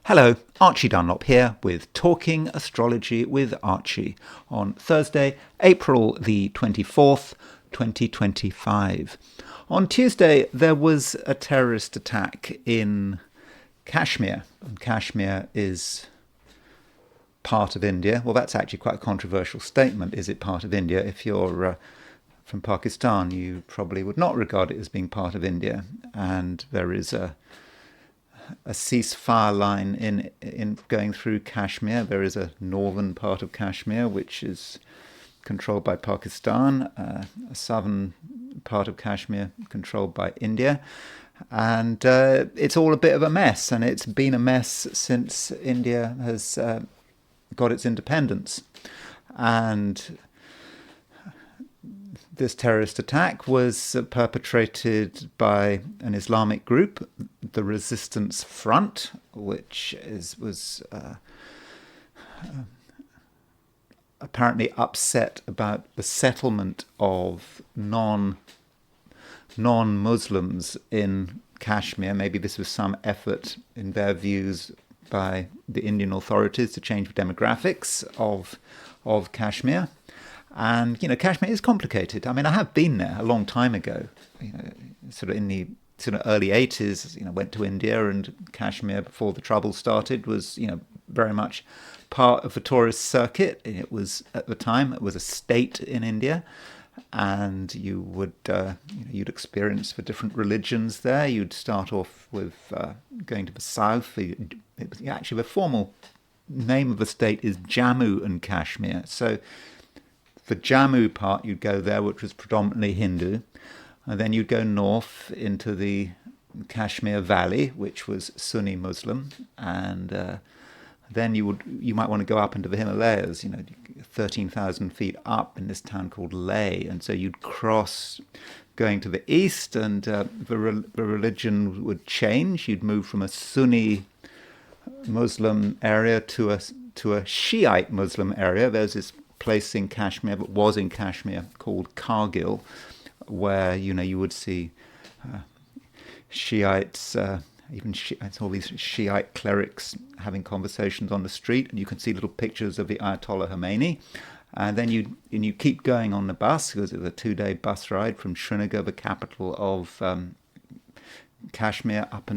Hello, Archie Dunlop here with Talking Astrology with Archie on Thursday, April the 24th, 2025. On Tuesday, there was a terrorist attack in Kashmir. And Kashmir is part of India. Well, that's actually quite a controversial statement. Is it part of India? If you're from Pakistan, you probably would not regard it as being part of India. And there is a ceasefire line in going through Kashmir. There is a northern part of Kashmir which is controlled by Pakistan, a southern part of Kashmir controlled by India, and it's all a bit of a mess, and it's been a mess since India has got its independence. And this terrorist attack was perpetrated by an Islamic group, the Resistance Front, which was apparently upset about the settlement of non-Muslims in Kashmir. Maybe this was some effort, in their views, by the Indian authorities to change the demographics of Kashmir. And, Kashmir is complicated. I mean, I have been there a long time ago, sort of in the early 80s, went to India, and Kashmir, before the trouble started, was, very much part of the tourist circuit. It was, at the time, it was a state in India. And you would, you'd experience the different religions there. You'd start off with going to the south. Actually, the formal name of the state is Jammu and Kashmir. So the Jammu part, you'd go there, which was predominantly Hindu, and then you'd go north into the Kashmir Valley, which was Sunni Muslim, and then you might want to go up into the Himalayas, 13,000 feet up in this town called Leh, and so you'd cross going to the east, and the religion would change. You'd move from a Sunni Muslim area to a Shiite Muslim area. There's this place in Kashmir, but was in Kashmir, called Kargil, where you would see Shiites, all these Shiite clerics having conversations on the street, and you can see little pictures of the Ayatollah Khomeini. And then you keep going on the bus, because it's a 2-day bus ride from Srinagar, the capital of Kashmir, up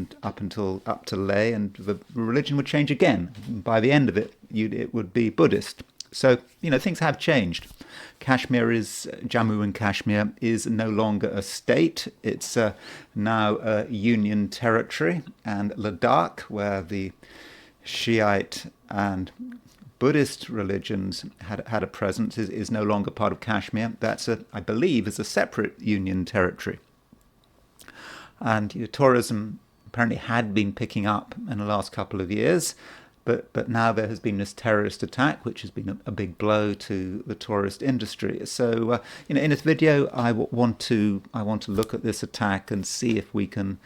to Leh, and the religion would change again. By the end of it, it would be Buddhist. So, things have changed. Jammu and Kashmir is no longer a state. It's now a union territory. And Ladakh, where the Shiite and Buddhist religions had a presence, is no longer part of Kashmir. That's, I believe, is a separate union territory. And tourism apparently had been picking up in the last couple of years. But now there has been this terrorist attack, which has been a big blow to the tourist industry. So, in this video, I want to look at this attack and see if we can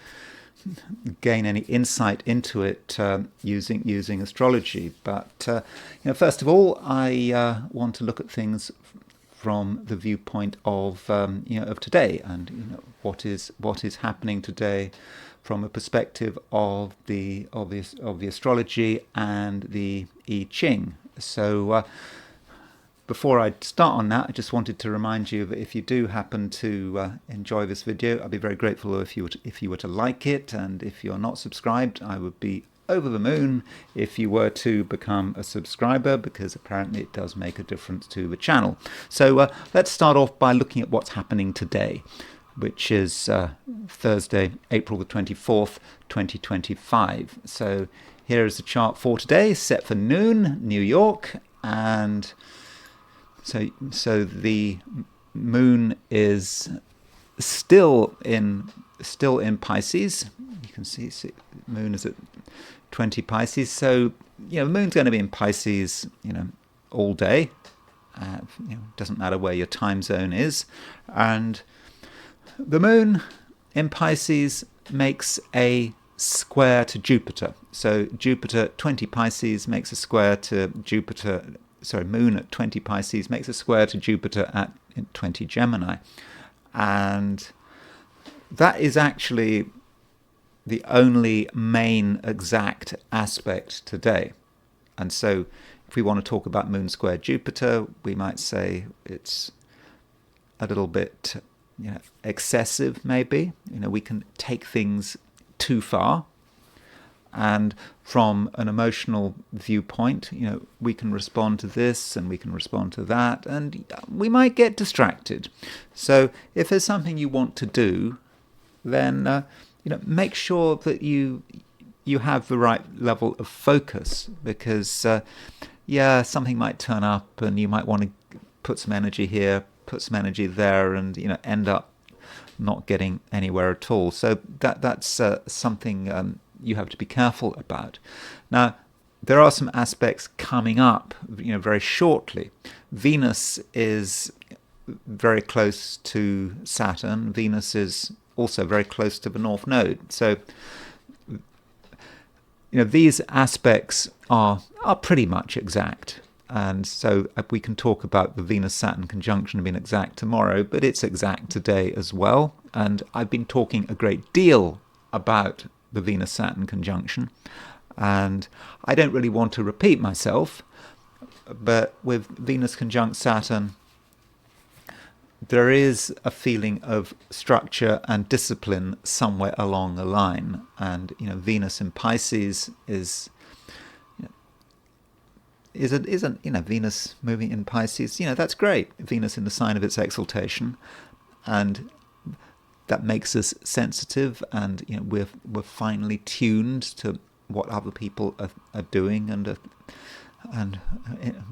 gain any insight into it using astrology. But first of all, I want to look at things from the viewpoint of of today, and what is happening today from a perspective of the astrology and the I Ching. So before I start on that, I just wanted to remind you that if you do happen to enjoy this video, I'd be very grateful if you were to like it, and if you're not subscribed, I would be over the moon if you were to become a subscriber, because apparently it does make a difference to the channel. So let's start off by looking at what's happening today, which is Thursday, April the 24th, 2025. So here is the chart for today, set for noon, New York, and so the moon is still in Pisces. You can see moon is at 20 Pisces. So the moon's going to be in Pisces, all day. Doesn't matter where your time zone is, and the moon in Pisces makes a square to Jupiter. So Jupiter, 20 Pisces, makes a square to Jupiter. Sorry, moon at 20 Pisces makes a square to Jupiter at 20 Gemini. And that is actually the only main exact aspect today. And so if we want to talk about moon square Jupiter, we might say it's a little bit excessive, maybe. We can take things too far. And from an emotional viewpoint, we can respond to this and we can respond to that, and we might get distracted. So if there's something you want to do, then make sure that you have the right level of focus, because something might turn up and you might want to put some energy here, put some energy there, and end up not getting anywhere at all. So that's something you have to be careful about. Now, there are some aspects coming up, very shortly. Venus is very close to Saturn. Venus is also very close to the North Node. So, these aspects are pretty much exact. And so we can talk about the Venus-Saturn conjunction being exact tomorrow, but it's exact today as well. And I've been talking a great deal about the Venus-Saturn conjunction, and I don't really want to repeat myself, but with Venus conjunct Saturn, there is a feeling of structure and discipline somewhere along the line. And Venus in Pisces is Venus moving in Pisces, that's great. Venus in the sign of its exaltation, and that makes us sensitive, and we're finely tuned to what other people are doing, and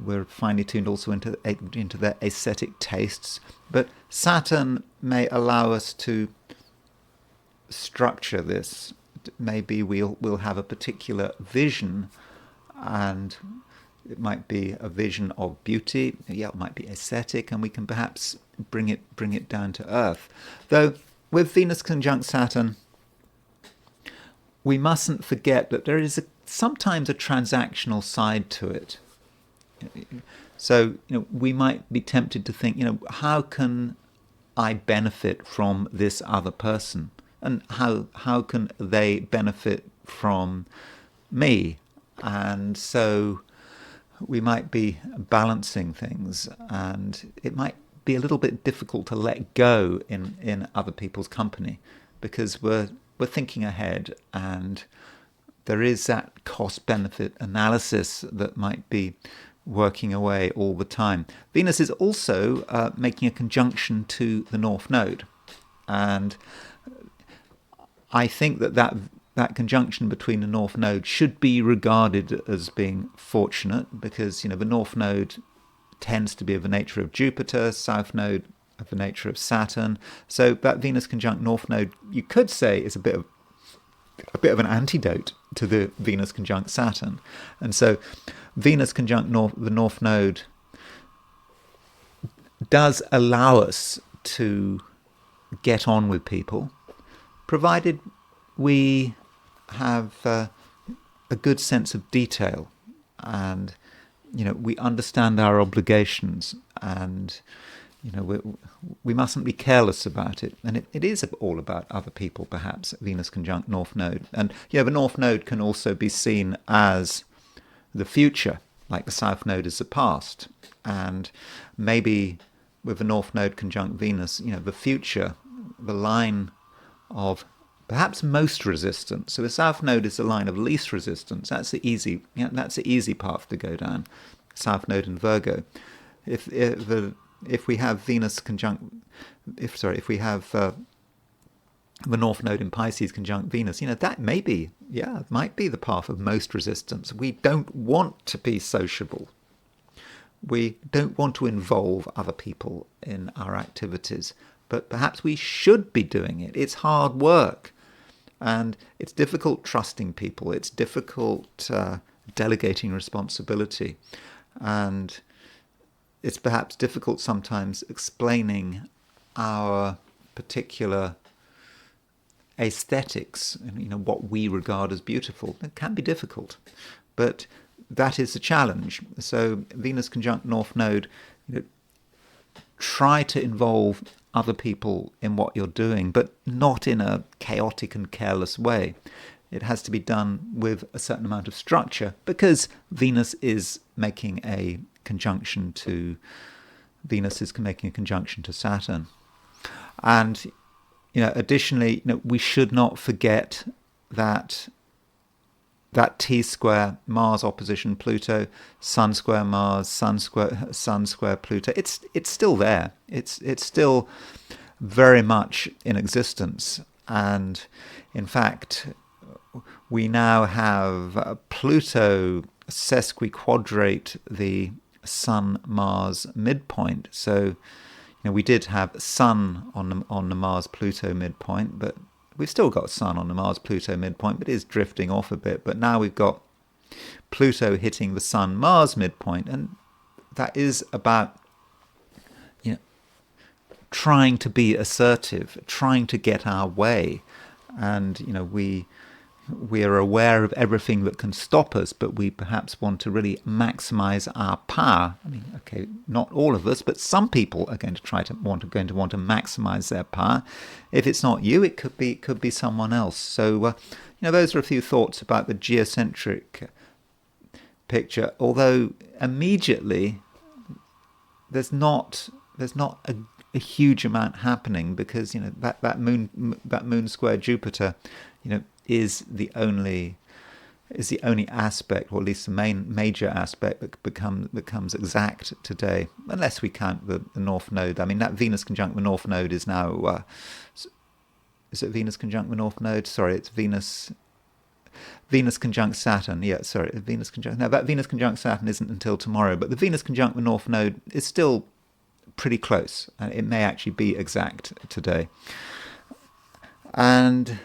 we're finely tuned also into their aesthetic tastes. But Saturn may allow us to structure this. Maybe we'll have a particular vision, and it might be a vision of beauty. It might be aesthetic, and we can perhaps bring it down to earth. Though with Venus conjunct Saturn, we mustn't forget that there is sometimes a transactional side to it. So we might be tempted to think, how can I benefit from this other person, and how can they benefit from me? And so we might be balancing things, and it might be a little bit difficult to let go in other people's company, because we're thinking ahead, and there is that cost-benefit analysis that might be working away all the time. Venus is also making a conjunction to the North Node, and I think that conjunction between the North Node should be regarded as being fortunate, because the North Node tends to be of the nature of Jupiter, South Node of the nature of Saturn. So that Venus conjunct North Node, you could say, is a bit of an antidote to the Venus conjunct Saturn. And so Venus conjunct the North Node does allow us to get on with people, provided we have a good sense of detail, and we understand our obligations, and we mustn't be careless about it. And it is all about other people, perhaps, Venus conjunct North Node. And the North Node can also be seen as the future, like the South Node is the past. And maybe with the North Node conjunct Venus, the future, the line of perhaps most resistance. So the South Node is the line of least resistance. That's the easy path to go down. South Node in Virgo. If we have Venus conjunct, if we have the North Node in Pisces conjunct Venus, that might be the path of most resistance. We don't want to be sociable. We don't want to involve other people in our activities, but perhaps we should be doing it. It's hard work, and it's difficult trusting people. It's difficult delegating responsibility, and it's perhaps difficult sometimes explaining our particular aesthetics, what we regard as beautiful. It can be difficult, but that is the challenge. So Venus conjunct North Node, try to involve other people in what you're doing, but not in a chaotic and careless way. It has to be done with a certain amount of structure, because Venus is making a conjunction to Saturn. And additionally, we should not forget that T-square Mars opposition Pluto, Sun square Mars, Sun square Pluto. It's still there. It's still very much in existence, and in fact, we now have Pluto sesquiquadrate the Sun-Mars midpoint. So, we did have Sun on the Mars-Pluto midpoint, but we've still got Sun on the Mars-Pluto midpoint, but it is drifting off a bit. But now we've got Pluto hitting the Sun-Mars midpoint, and that is about trying to be assertive, trying to get our way, and we are aware of everything that can stop us, but we perhaps want to really maximize our power. I mean, okay, not all of us, but some people are going to want to maximize their power. If it's not you, it could be someone else. So, those are a few thoughts about the geocentric picture. Although immediately there's not a huge amount happening, because that moon square Jupiter, is the only aspect, or at least the major aspect, that becomes exact today, unless we count the North Node. I mean, that Venus conjunct the North Node is now. Is it Venus conjunct the North Node? Sorry, it's Venus conjunct Saturn. Yeah, sorry, Venus conjunct. No, that Venus conjunct Saturn isn't until tomorrow, but the Venus conjunct the North Node is still pretty close, and it may actually be exact today. And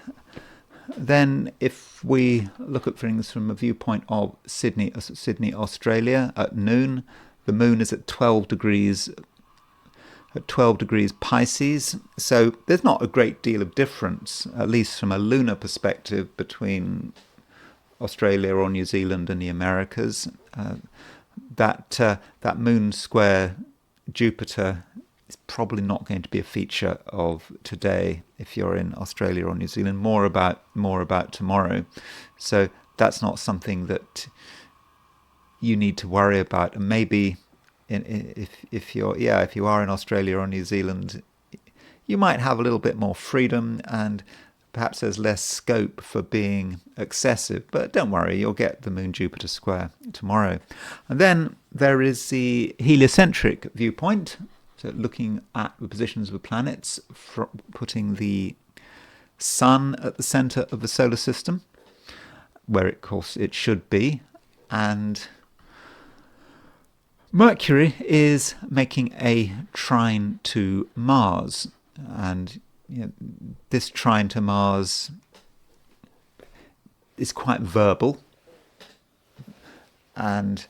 then, if we look at things from a viewpoint of Sydney, Australia, at noon, the moon is at 12 degrees Pisces. So there's not a great deal of difference, at least from a lunar perspective, between Australia or New Zealand and the Americas. That moon square Jupiter is probably not going to be a feature of today if you're in Australia or New Zealand. More about tomorrow. So that's not something that you need to worry about. And maybe if you are in Australia or New Zealand, you might have a little bit more freedom, and perhaps there's less scope for being excessive. But don't worry, you'll get the Moon Jupiter square tomorrow. And then there is the heliocentric viewpoint. So looking at the positions of the planets, putting the Sun at the center of the solar system, where of course it should be, and Mercury is making a trine to Mars, and this trine to Mars is quite verbal, and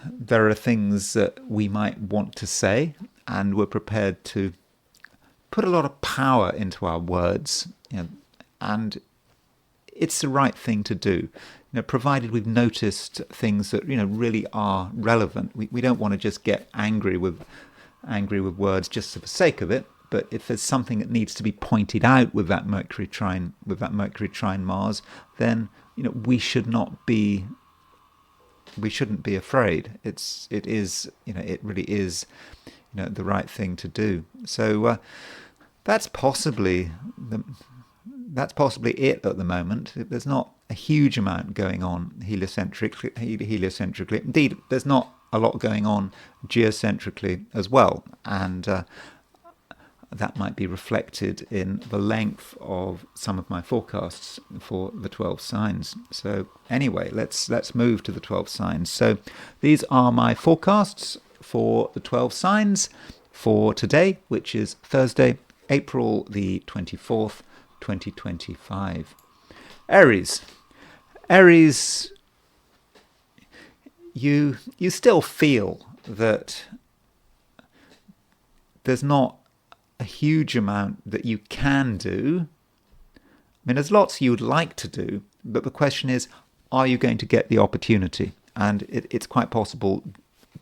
there are things that we might want to say, and we're prepared to put a lot of power into our words, and it's the right thing to do, provided we've noticed things that really are relevant. We don't want to just get angry with words just for the sake of it. But if there's something that needs to be pointed out with that Mercury trine Mars, then we shouldn't be afraid. It really is the right thing to do. So that's possibly it at the moment. There's not a huge amount going on heliocentrically. Indeed, there's not a lot going on geocentrically as well, and that might be reflected in the length of some of my forecasts for the 12 signs. So anyway, let's move to the 12 signs. So these are my forecasts for the 12 signs for today, which is Thursday, April the 24th, 2025. Aries, you still feel that there's not a huge amount that you can do. I mean, there's lots you would like to do, but the question is, are you going to get the opportunity? And it's quite possible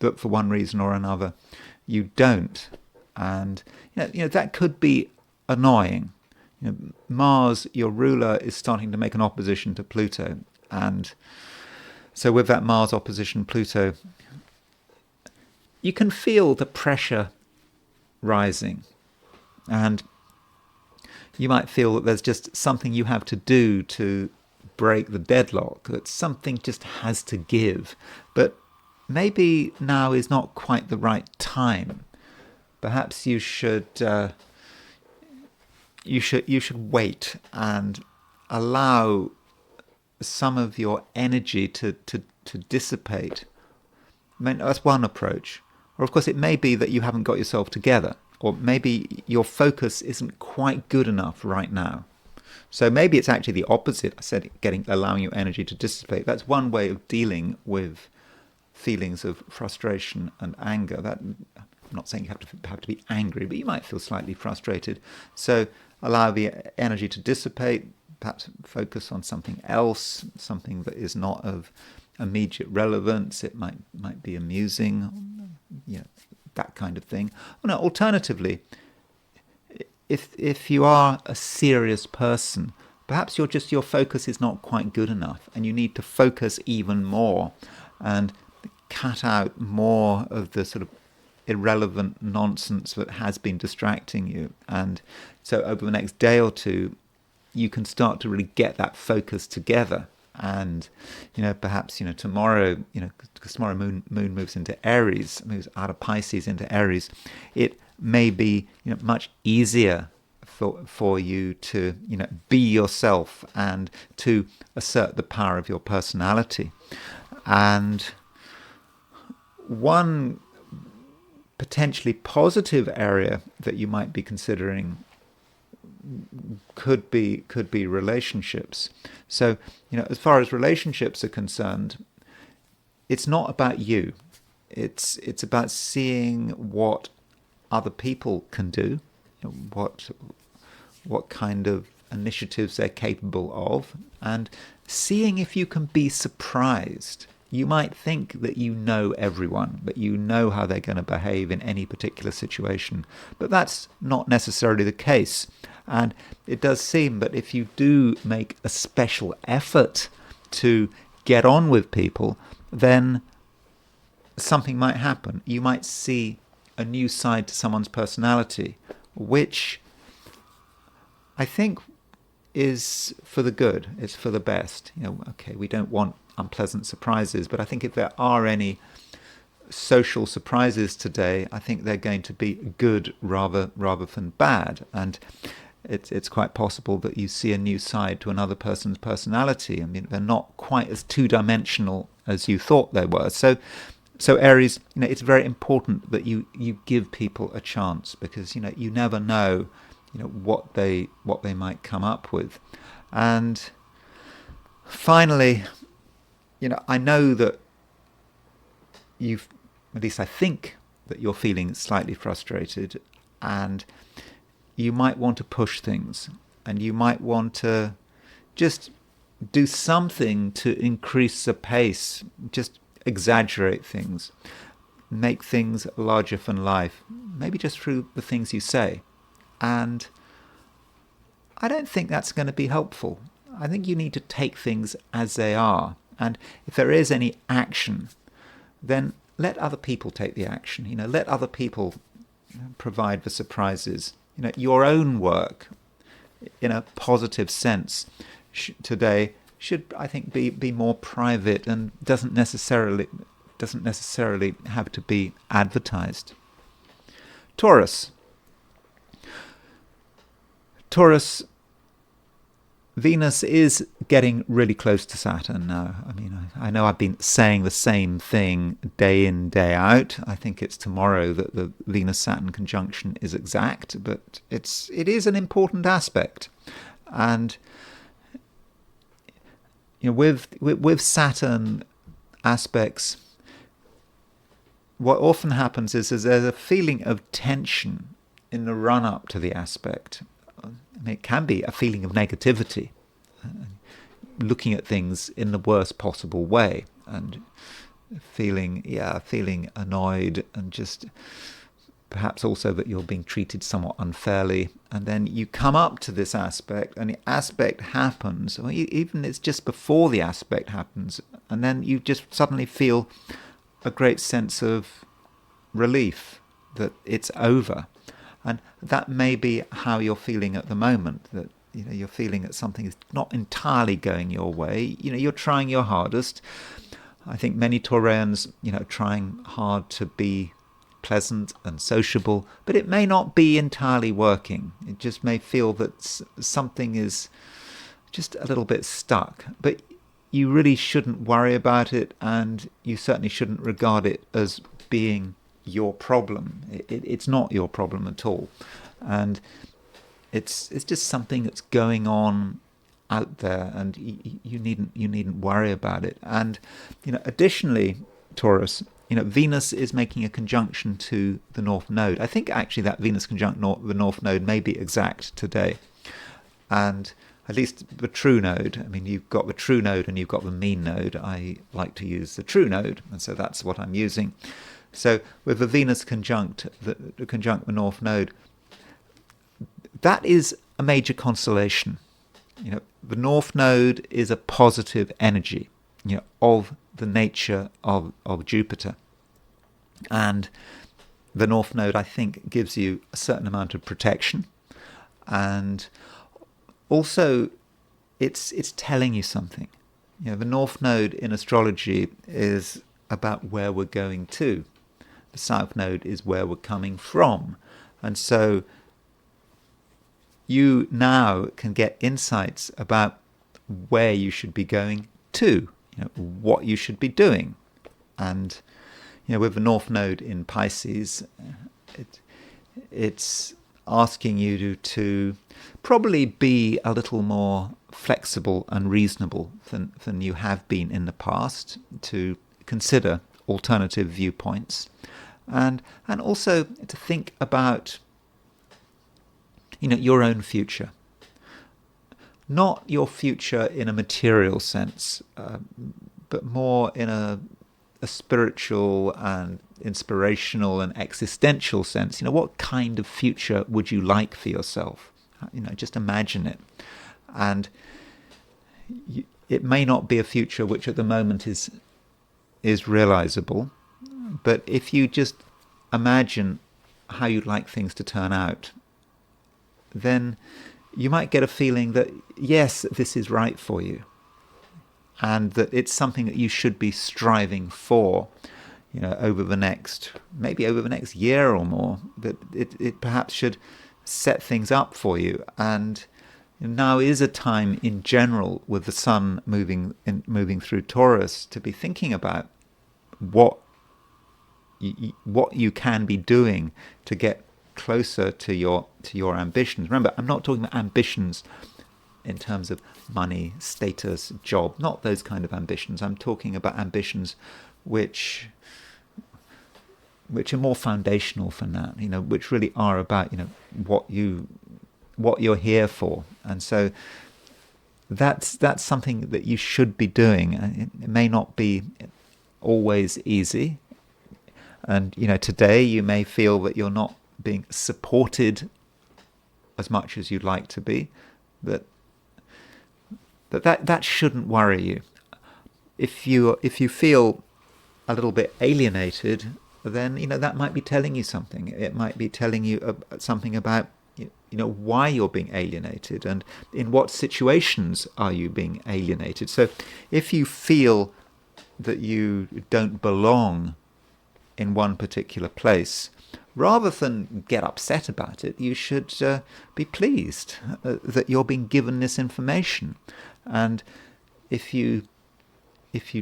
that for one reason or another, you don't. And that could be annoying. Mars, your ruler, is starting to make an opposition to Pluto, and so with that Mars opposition Pluto, you can feel the pressure rising, and you might feel that there's just something you have to do to break the deadlock, that something just has to give. But maybe now is not quite the right time. Perhaps you should wait and allow some of your energy to dissipate. I mean, that's one approach. Or of course it may be that you haven't got yourself together, or maybe your focus isn't quite good enough right now. So maybe it's actually the opposite. I said allowing your energy to dissipate. That's one way of dealing with feelings of frustration and anger. I'm not saying you have to be angry, but you might feel slightly frustrated. So allow the energy to dissipate, perhaps focus on something else, something that is not of immediate relevance. It might be amusing, that kind of thing. No, alternatively, if you are a serious person, perhaps your focus is not quite good enough, and you need to focus even more and cut out more of the sort of irrelevant nonsense that has been distracting you. And so over the next day or two, you can start to really get that focus together. And perhaps tomorrow, because tomorrow moon moves into Aries, moves out of Pisces into Aries, it may be much easier for you to be yourself and to assert the power of your personality. And one potentially positive area that you might be considering could be relationships. So, as far as relationships are concerned, it's not about you. It's about seeing what other people can do, what kind of initiatives they're capable of, and seeing if you can be surprised. You might think that you know everyone, that you know how they're going to behave in any particular situation, but that's not necessarily the case. And it does seem that if you do make a special effort to get on with people, then something might happen. You might see a new side to someone's personality, which I think is for the good, it's for the best. Okay, we don't want unpleasant surprises, but I think if there are any social surprises today, I think they're going to be good rather than bad. And it's quite possible that you see a new side to another person's personality. I mean, they're not quite as two-dimensional as you thought they were. So Aries, it's very important that you give people a chance, because you never know what they might come up with. And finally, I know that at least I think that you're feeling slightly frustrated, and you might want to push things, and you might want to just do something to increase the pace, just exaggerate things, make things larger than life, maybe just through the things you say. And I don't think that's going to be helpful. I think you need to take things as they are. And if there is any action, then let other people take the action. Let other people provide the surprises. Your own work, in a positive sense, today should, I think, be more private and doesn't necessarily have to be advertised. Taurus, Venus is getting really close to Saturn now. I mean, I know I've been saying the same thing day in, day out. I think it's tomorrow that the Venus-Saturn conjunction is exact, but it is an important aspect. And with Saturn aspects, what often happens is there's a feeling of tension in the run-up to the aspect. I mean, it can be a feeling of negativity, looking at things in the worst possible way, and feeling annoyed and just perhaps also that you're being treated somewhat unfairly, and then you come up to this aspect, and the aspect happens, or even it's just before the aspect happens, and then you just suddenly feel a great sense of relief that it's over. And that may be how you're feeling at the moment, that you're feeling that something is not entirely going your way. You're trying your hardest. I think many Taurians, trying hard to be pleasant and sociable, but it may not be entirely working. It just may feel that something is just a little bit stuck. But you really shouldn't worry about it, and you certainly shouldn't regard it as being your problem. It's not your problem at all, and it's just something that's going on out there, and you needn't worry about it. And additionally, Taurus, Venus is making a conjunction to the North Node. I think actually that Venus conjunct the North Node may be exact today, and at least the true node. I mean, you've got the true node and you've got the mean node. I like to use the true node, and so that's what I'm using. So with the Venus conjunct the North Node, that is a major constellation. The North Node is a positive energy, of the nature of Jupiter. And the North Node, I think, gives you a certain amount of protection. And also, it's telling you something. The North Node in astrology is about where we're going to. The South Node is where we're coming from. And so you now can get insights about where you should be going to, what you should be doing. And with the North Node in Pisces, it's asking you to probably be a little more flexible and reasonable than you have been in the past, to consider alternative viewpoints, and also to think about your own future. Not your future in a material sense, but more in a spiritual and inspirational and existential sense. What kind of future would you like for yourself? Just imagine it. And it may not be a future which at the moment is realizable, but if you just imagine how you'd like things to turn out, then you might get a feeling that, yes, this is right for you, and that it's something that you should be striving for, over the next year or more, that it perhaps should set things up for you. And now is a time in general, with the sun moving through Taurus, to be thinking about what you can be doing to get closer to your ambitions. Remember, I'm not talking about ambitions in terms of money, status, job, not those kind of ambitions. I'm talking about ambitions which are more foundational than that, which really are about, what you're here for. And so that's something that you should be doing. It may not be always easy. And, today you may feel that you're not being supported as much as you'd like to be, but that shouldn't worry you. If you feel a little bit alienated, then that might be telling you something. It might be telling you something about why you're being alienated, and in what situations are you being alienated. So if you feel that you don't belong in one particular place, rather than get upset about it, you should be pleased that you're being given this information. And if you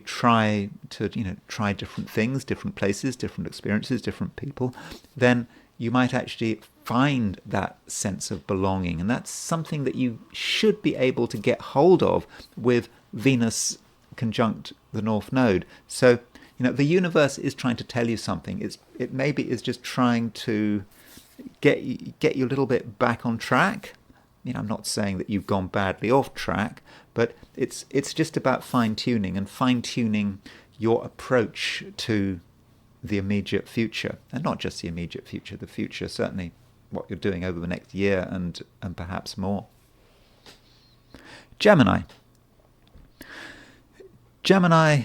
try to try different things, different places, different experiences, different people, then you might actually find that sense of belonging. And that's something that you should be able to get hold of with Venus conjunct the North Node. So the universe is trying to tell you something. It maybe is just trying to get you a little bit back on track. I'm not saying that you've gone badly off track, but it's just about fine-tuning your approach to the immediate future, and not just the immediate future, the future, certainly what you're doing over the next year and perhaps more. Gemini. Gemini,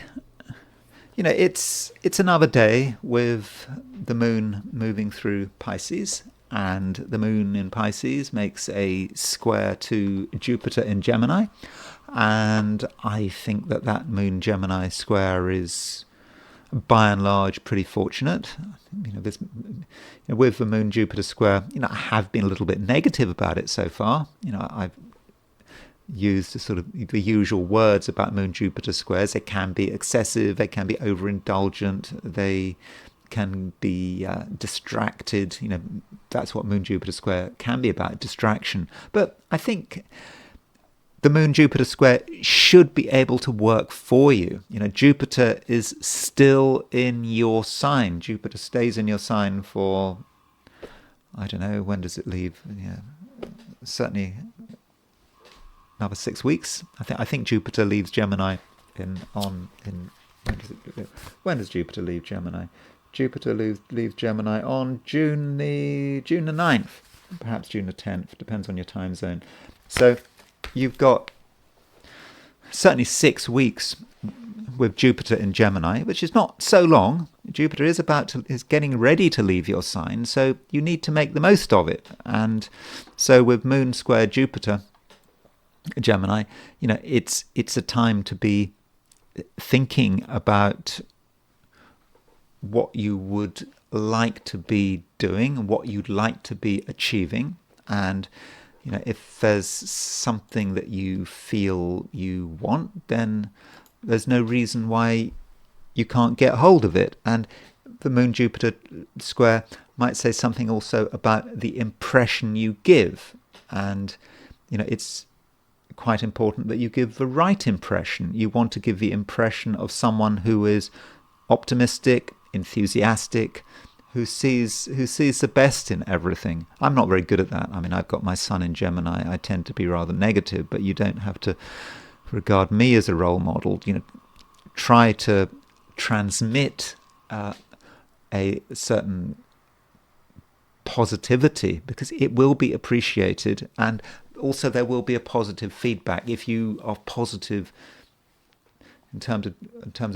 it's another day with the moon moving through Pisces, and the moon in Pisces makes a square to Jupiter in Gemini, and I think that moon Gemini square is by and large pretty fortunate. With the moon Jupiter square, I have been a little bit negative about it so far. I've used the usual words about moon Jupiter squares. They can be excessive, they can be overindulgent, they can be distracted. That's what moon Jupiter square can be about, distraction. But I think the moon Jupiter square should be able to work for you. Jupiter is still in your sign. Jupiter stays in your sign for, I don't know, when does it leave? Certainly another 6 weeks. I think Jupiter leaves Gemini when does Jupiter leave Gemini? Jupiter leaves Gemini on June the 9th, perhaps June the 10th, depends on your time zone. So you've got certainly 6 weeks with Jupiter in Gemini, which is not so long. Jupiter is getting ready to leave your sign, so you need to make the most of it. And so with Moon square Jupiter, Gemini, it's a time to be thinking about what you would like to be doing, what you'd like to be achieving, and if there's something that you feel you want, then there's no reason why you can't get hold of it. And the Moon Jupiter square might say something also about the impression you give, and it's quite important that you give the right impression. You want to give the impression of someone who is optimistic, enthusiastic, who sees the best in everything. I'm not very good at that. I've got my sun in Gemini. I tend to be rather negative, but you don't have to regard me as a role model. Try to transmit a certain positivity, because it will be appreciated, and also there will be a positive feedback. If you are positive in terms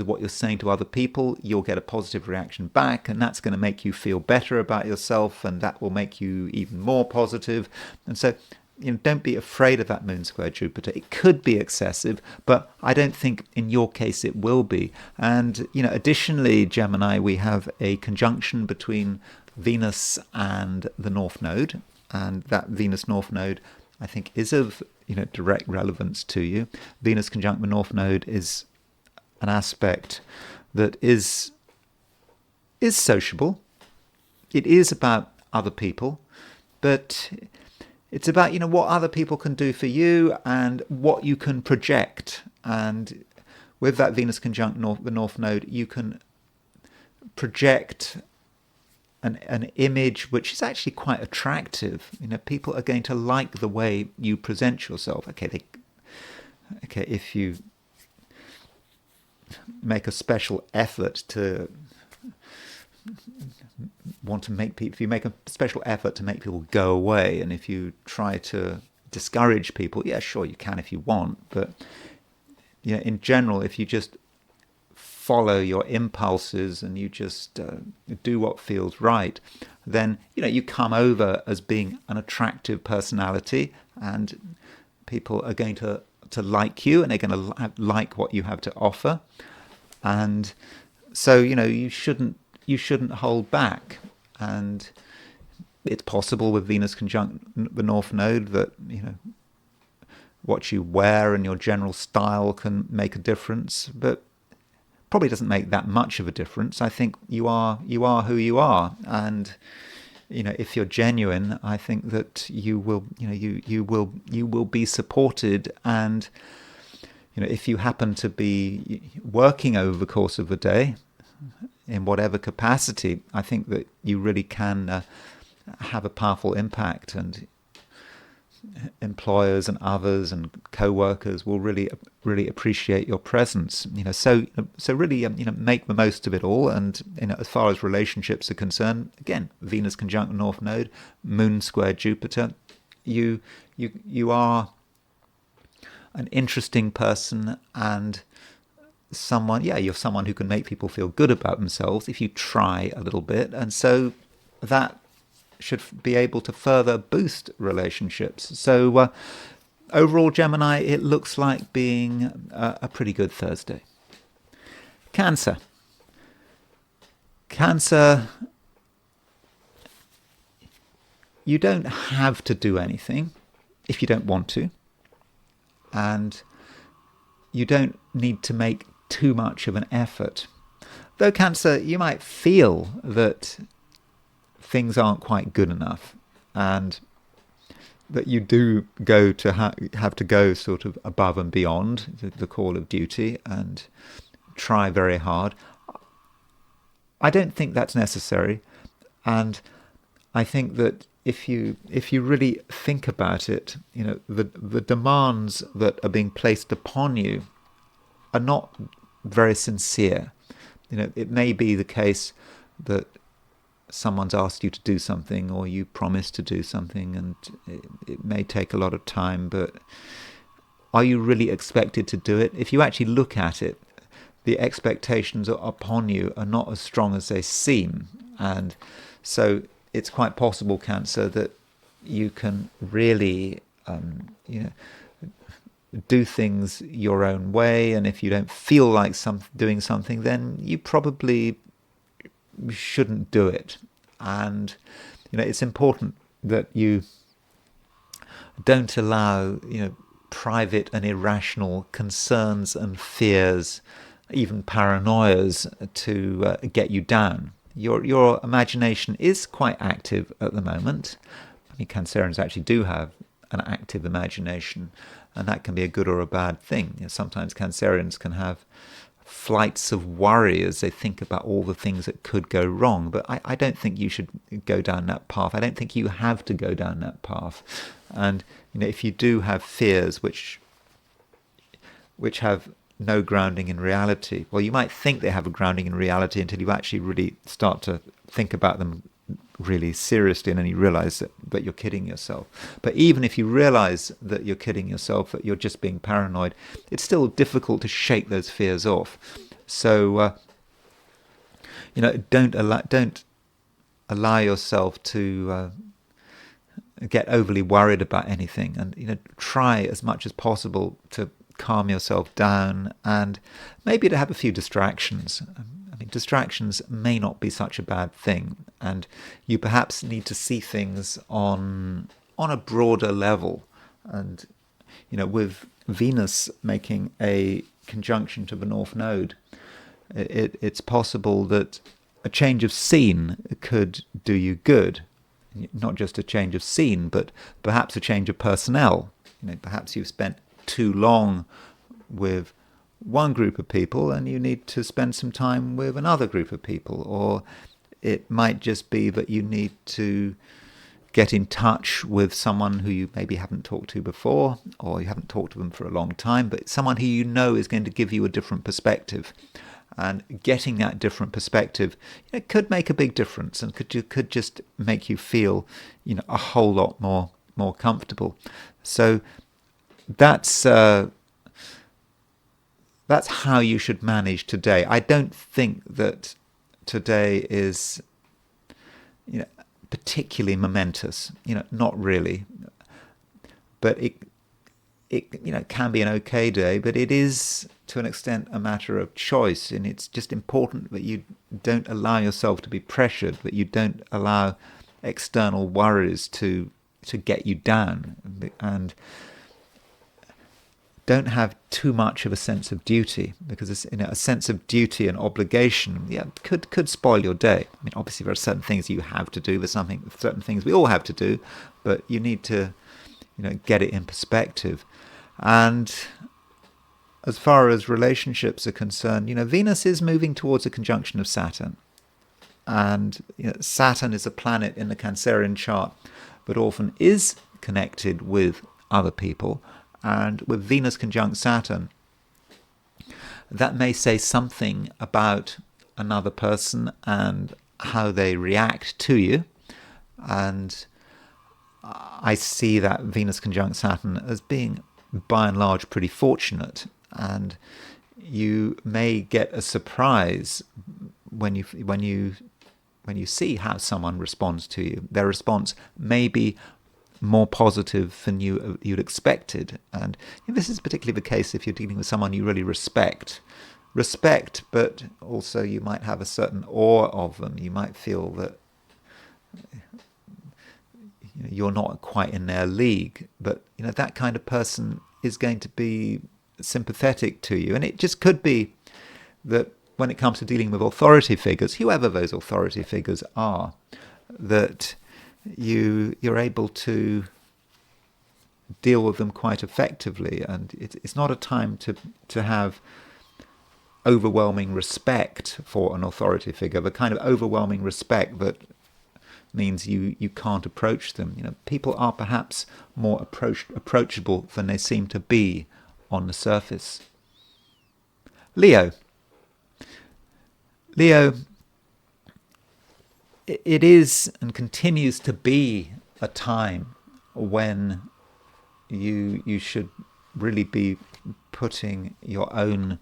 of what you're saying to other people, you'll get a positive reaction back, and that's going to make you feel better about yourself, and that will make you even more positive. And so don't be afraid of that Moon square Jupiter. It could be excessive, but I don't think in your case it will be. And additionally, Gemini, we have a conjunction between Venus and the North Node, and that Venus North Node, I think, is of direct relevance to you. Venus conjunct the North Node is an aspect that is sociable. It is about other people, but it's about what other people can do for you and what you can project. And with that Venus conjunct the North Node, you can project an image which is actually quite attractive. People are going to like the way you present yourself. Okay, if you make a special effort to if you make a special effort to make people go away, and if you try to discourage people, yeah, sure, you can if you want, but in general, if you just follow your impulses and you just do what feels right, then you come over as being an attractive personality, and people are going to like you, and they're going to like what you have to offer. And so you shouldn't hold back. And it's possible with Venus conjunct the North Node that what you wear and your general style can make a difference, but probably doesn't make that much of a difference. I think you are who you are, and if you're genuine, I think that you will be supported. And if you happen to be working over the course of the day in whatever capacity, I think that you really can have a powerful impact. And employers and others and co-workers will really appreciate your presence. So really, make the most of it all. And as far as relationships are concerned, again, Venus conjunct North Node, Moon square Jupiter. You are an interesting person and you're someone who can make people feel good about themselves if you try a little bit, and so that should be able to further boost relationships. So overall, Gemini, it looks like being a pretty good Thursday. Cancer, you don't have to do anything if you don't want to, and you don't need to make too much of an effort. Though Cancer, you might feel that things aren't quite good enough, and that you do go to have to go sort of above and beyond the call of duty and try very hard. I don't think that's necessary, and I think that if you really think about it, the demands that are being placed upon you are not very sincere. It may be the case that someone's asked you to do something, or you promised to do something, and it may take a lot of time, but are you really expected to do it? If you actually look at it, the expectations upon you are not as strong as they seem, and so it's quite possible, Cancer, that you can really do things your own way, and if you don't feel like doing something, then you probably shouldn't do it. And it's important that you don't allow private and irrational concerns and fears, even paranoias, to get you down. Your imagination is quite active at the moment. I mean, Cancerians actually do have an active imagination, and that can be a good or a bad thing. Sometimes Cancerians can have flights of worry as they think about all the things that could go wrong. But I don't think you should go down that path. I don't think you have to go down that path. And if you do have fears which have no grounding in reality, well, you might think they have a grounding in reality until you actually really start to think about them really seriously, and then you realize that you're kidding yourself. But even if you realize that you're kidding yourself, that you're just being paranoid, it's still difficult to shake those fears off. So don't allow yourself to get overly worried about anything, and try as much as possible to calm yourself down, and maybe to have a few distractions. Distractions may not be such a bad thing, and you perhaps need to see things on a broader level. And with Venus making a conjunction to the North Node, it's possible that a change of scene could do you good. Not just a change of scene, but perhaps a change of personnel. Perhaps you've spent too long with one group of people and you need to spend some time with another group of people. Or it might just be that you need to get in touch with someone who you maybe haven't talked to before, or you haven't talked to them for a long time, but someone who is going to give you a different perspective. And getting that different perspective, could make a big difference, and could just make you feel, a whole lot more comfortable. So that's how you should manage today. I don't think that today is, particularly momentous. Not really. But it can be an okay day. But it is, to an extent, a matter of choice, and it's just important that you don't allow yourself to be pressured, that you don't allow external worries to get you down, and don't have too much of a sense of duty, because a sense of duty and obligation, could spoil your day. Obviously there are certain things you have to do. There's certain things we all have to do, but you need to, get it in perspective. And as far as relationships are concerned, Venus is moving towards a conjunction of Saturn, and Saturn is a planet in the Cancerian chart that often is connected with other people. And with Venus conjunct Saturn, that may say something about another person and how they react to you. And I see that Venus conjunct Saturn as being, by and large, pretty fortunate. And you may get a surprise when you see how someone responds to you. Their response may be more positive than you'd expected. And this is particularly the case if you're dealing with someone you really respect, but also you might have a certain awe of them. You might feel that you're not quite in their league, but that kind of person is going to be sympathetic to you. And it just could be that when it comes to dealing with authority figures, whoever those authority figures are, that you're able to deal with them quite effectively. And it's not a time to have overwhelming respect for an authority figure, the kind of overwhelming respect that means you can't approach them. People are perhaps more approachable than they seem to be on the surface. Leo, it is and continues to be a time when you should really be putting your own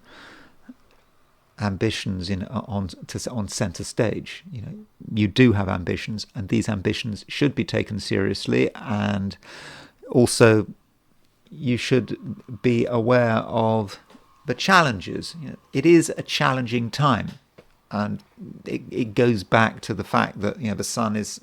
ambitions on center stage. You do have ambitions, and these ambitions should be taken seriously, and also you should be aware of the challenges. It is a challenging time, and it goes back to the fact that the Sun is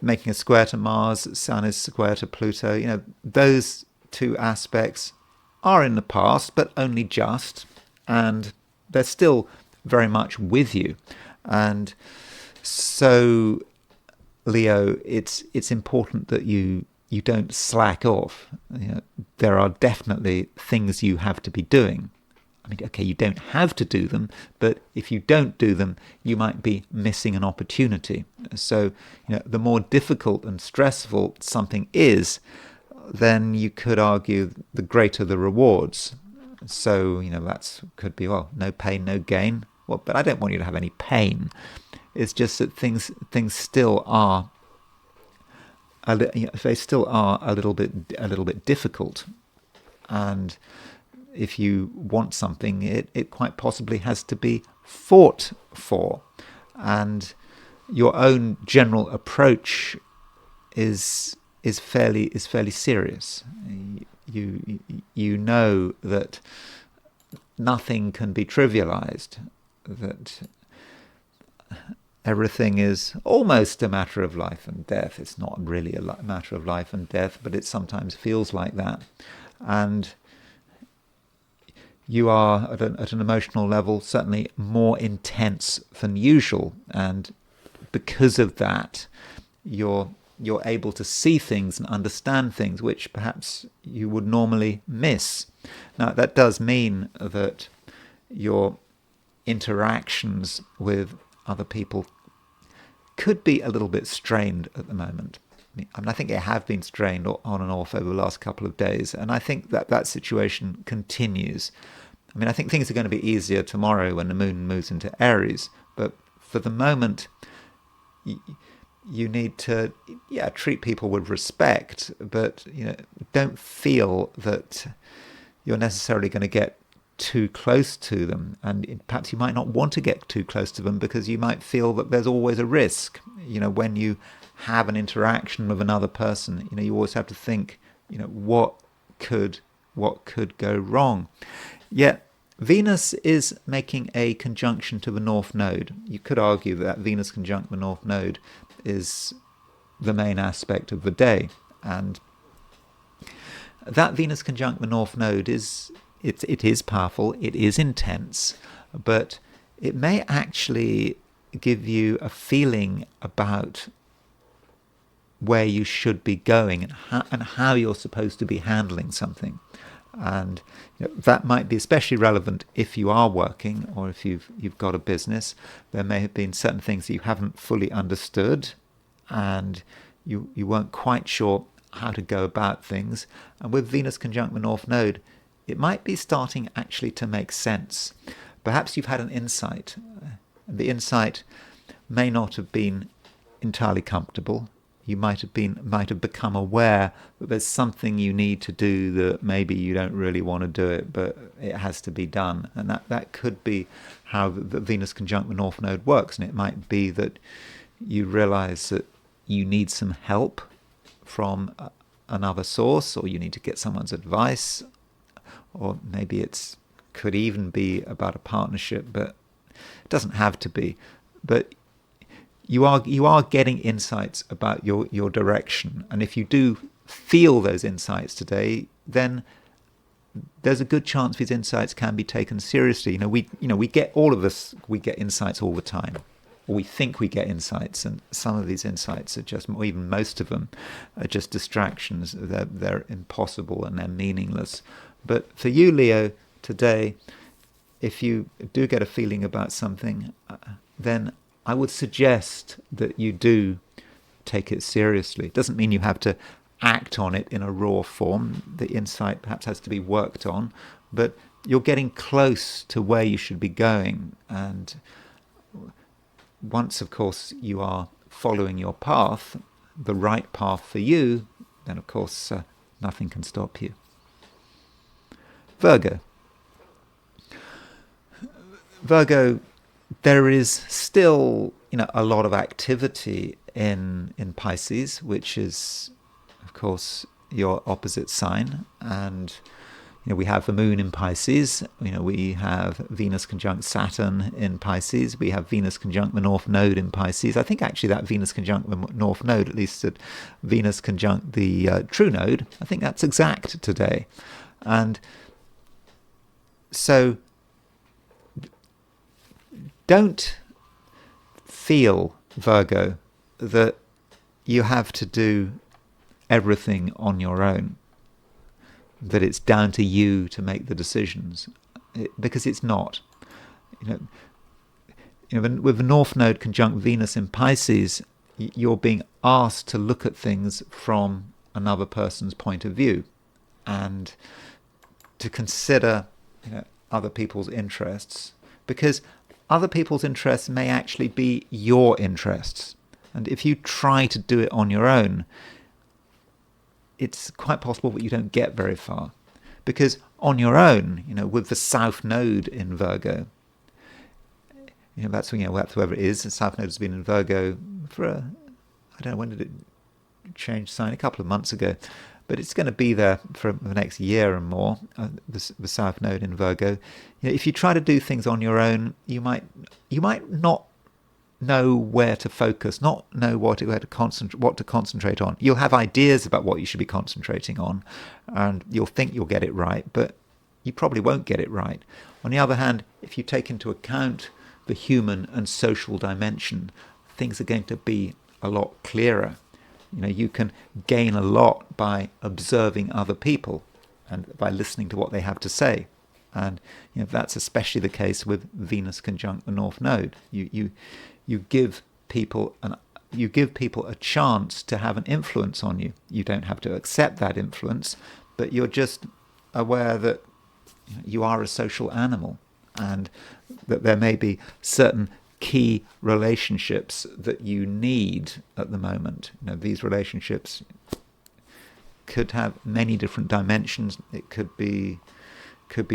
making a square to Mars, Sun is square to Pluto. Those two aspects are in the past, but only just, and they're still very much with you. And so, Leo, it's important that you don't slack off. There are definitely things you have to be doing. I mean, okay, you don't have to do them, but if you don't do them, you might be missing an opportunity. So, the more difficult and stressful something is, then you could argue the greater the rewards. So, that could be, no pain, no gain. Well, but I don't want you to have any pain. It's just that things still are they still are a little bit difficult. And if you want something, it quite possibly has to be fought for. And your own general approach is fairly serious. You know that nothing can be trivialized, that everything is almost a matter of life and death. It's not really a matter of life and death, but it sometimes feels like that. And you are at an emotional level certainly more intense than usual, and because of that, you're able to see things and understand things which perhaps you would normally miss. Now, that does mean that your interactions with other people could be a little bit strained at the moment. I think they have been strained on and off over the last couple of days, and I think that situation continues. I think things are going to be easier tomorrow when the moon moves into Aries, but for the moment, you need to treat people with respect, but don't feel that you're necessarily going to get too close to them, and perhaps you might not want to get too close to them because you might feel that there's always a risk. When you have an interaction with another person, you always have to think, what could go wrong. Yet Venus is making a conjunction to the North Node. You could argue that Venus conjunct the North Node is the main aspect of the day, and that Venus conjunct the North Node is powerful, it is intense, but it may actually give you a feeling about where you should be going and how you're supposed to be handling something. And that might be especially relevant if you are working or if you've got a business. There may have been certain things that you haven't fully understood, and you weren't quite sure how to go about things. And with Venus conjunct the North Node, it might be starting actually to make sense. Perhaps you've had an insight. The insight may not have been entirely comfortable. You might have become aware that there's something you need to do that maybe you don't really want to do it, but it has to be done. And that could be how the Venus conjunct the North Node works. And it might be that you realize that you need some help from another source, or you need to get someone's advice, or maybe it could even be about a partnership, but it doesn't have to be. But you are getting insights about your direction, and if you do feel those insights today, then there's a good chance these insights can be taken seriously. We get, all of us, we get insights all the time, or we think we get insights, and some of these insights are just, or even most of them, are just distractions. They're impossible and they're meaningless. But for you, Leo, today, if you do get a feeling about something, then I would suggest that you do take it seriously. It doesn't mean you have to act on it in a raw form. The insight perhaps has to be worked on, but you're getting close to where you should be going. And once, of course, you are following your path, the right path for you, then, of course, nothing can stop you. Virgo. Virgo, there is still, a lot of activity in Pisces, which is, of course, your opposite sign. And we have the moon in Pisces. We have Venus conjunct Saturn in Pisces. We have Venus conjunct the North Node in Pisces. I think actually that Venus conjunct the North Node, at least that Venus conjunct the true node, I think that's exact today. And so don't feel, Virgo, that you have to do everything on your own, that it's down to you to make the decisions, because it's not. With the North Node conjunct Venus in Pisces, you're being asked to look at things from another person's point of view, and to consider other people's interests, because other people's interests may actually be your interests. And if you try to do it on your own, it's quite possible that you don't get very far. Because on your own, with the South Node in Virgo, that's whoever it is. The South Node has been in Virgo for I don't know, when did it change sign? A couple of months ago. But it's going to be there for the next year and more, the South Node in Virgo. If you try to do things on your own, you might not know where to focus, not know what to concentrate on. You'll have ideas about what you should be concentrating on, and you'll think you'll get it right, but you probably won't get it right. On the other hand, if you take into account the human and social dimension, things are going to be a lot clearer. You can gain a lot by observing other people and by listening to what they have to say. And that's especially the case with Venus conjunct the North Node. You give people a chance to have an influence on you. You don't have to accept that influence, but you're just aware that you are a social animal, and that there may be certain key relationships that you need at the moment. These relationships could have many different dimensions. It could be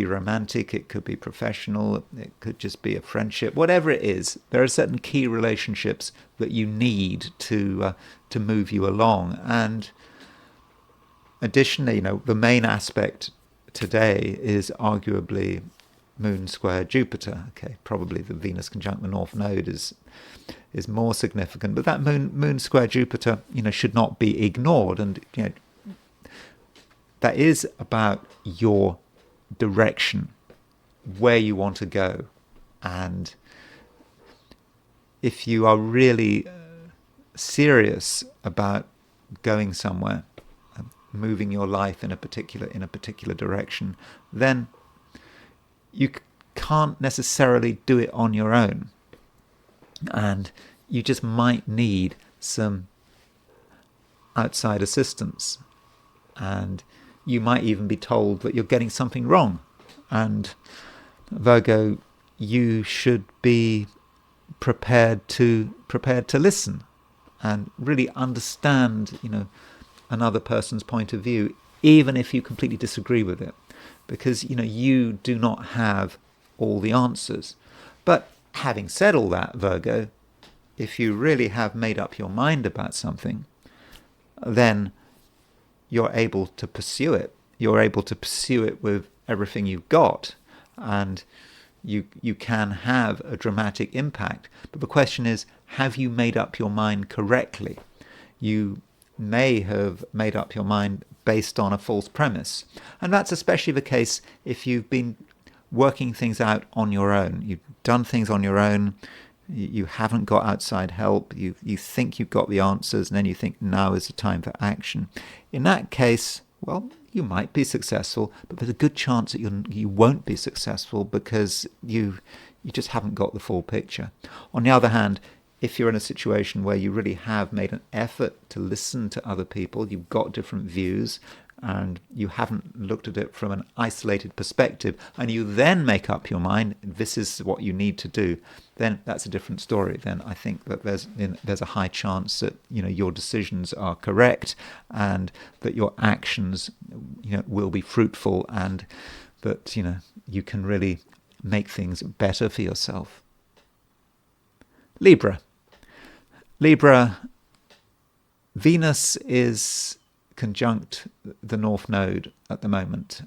romantic, it could be professional, it could just be a friendship. Whatever it is, there are certain key relationships that you need to move you along. And additionally, the main aspect today is arguably Moon square Jupiter. Okay, probably the Venus conjunct the North Node is more significant, but that Moon square Jupiter, should not be ignored. And that is about your direction, where you want to go. And if you are really serious about going somewhere, moving your life in a particular direction, then you can't necessarily do it on your own, and you just might need some outside assistance. and you might even be told that you're getting something wrong. And Virgo, you should be prepared to listen and really understand, another person's point of view, even if you completely disagree with it, because you do not have all the answers. But having said all that, Virgo, if you really have made up your mind about something, then you're able to pursue it. You're able to pursue it with everything you've got, and you can have a dramatic impact. But the question is, have you made up your mind correctly? You may have made up your mind based on a false premise. And that's especially the case if you've been working things out on your own. You've done things on your own. You haven't got outside help. You think you've got the answers, and then you think now is the time for action. In that case, well, you might be successful, but there's a good chance that you won't be successful because you just haven't got the full picture. On the other hand, if you're in a situation where you really have made an effort to listen to other people, you've got different views, and you haven't looked at it from an isolated perspective, and you then make up your mind, this is what you need to do, then that's a different story. Then I think that there's a high chance that your decisions are correct, and that your actions will be fruitful, and that you can really make things better for yourself. Libra, Venus is conjunct the North Node at the moment.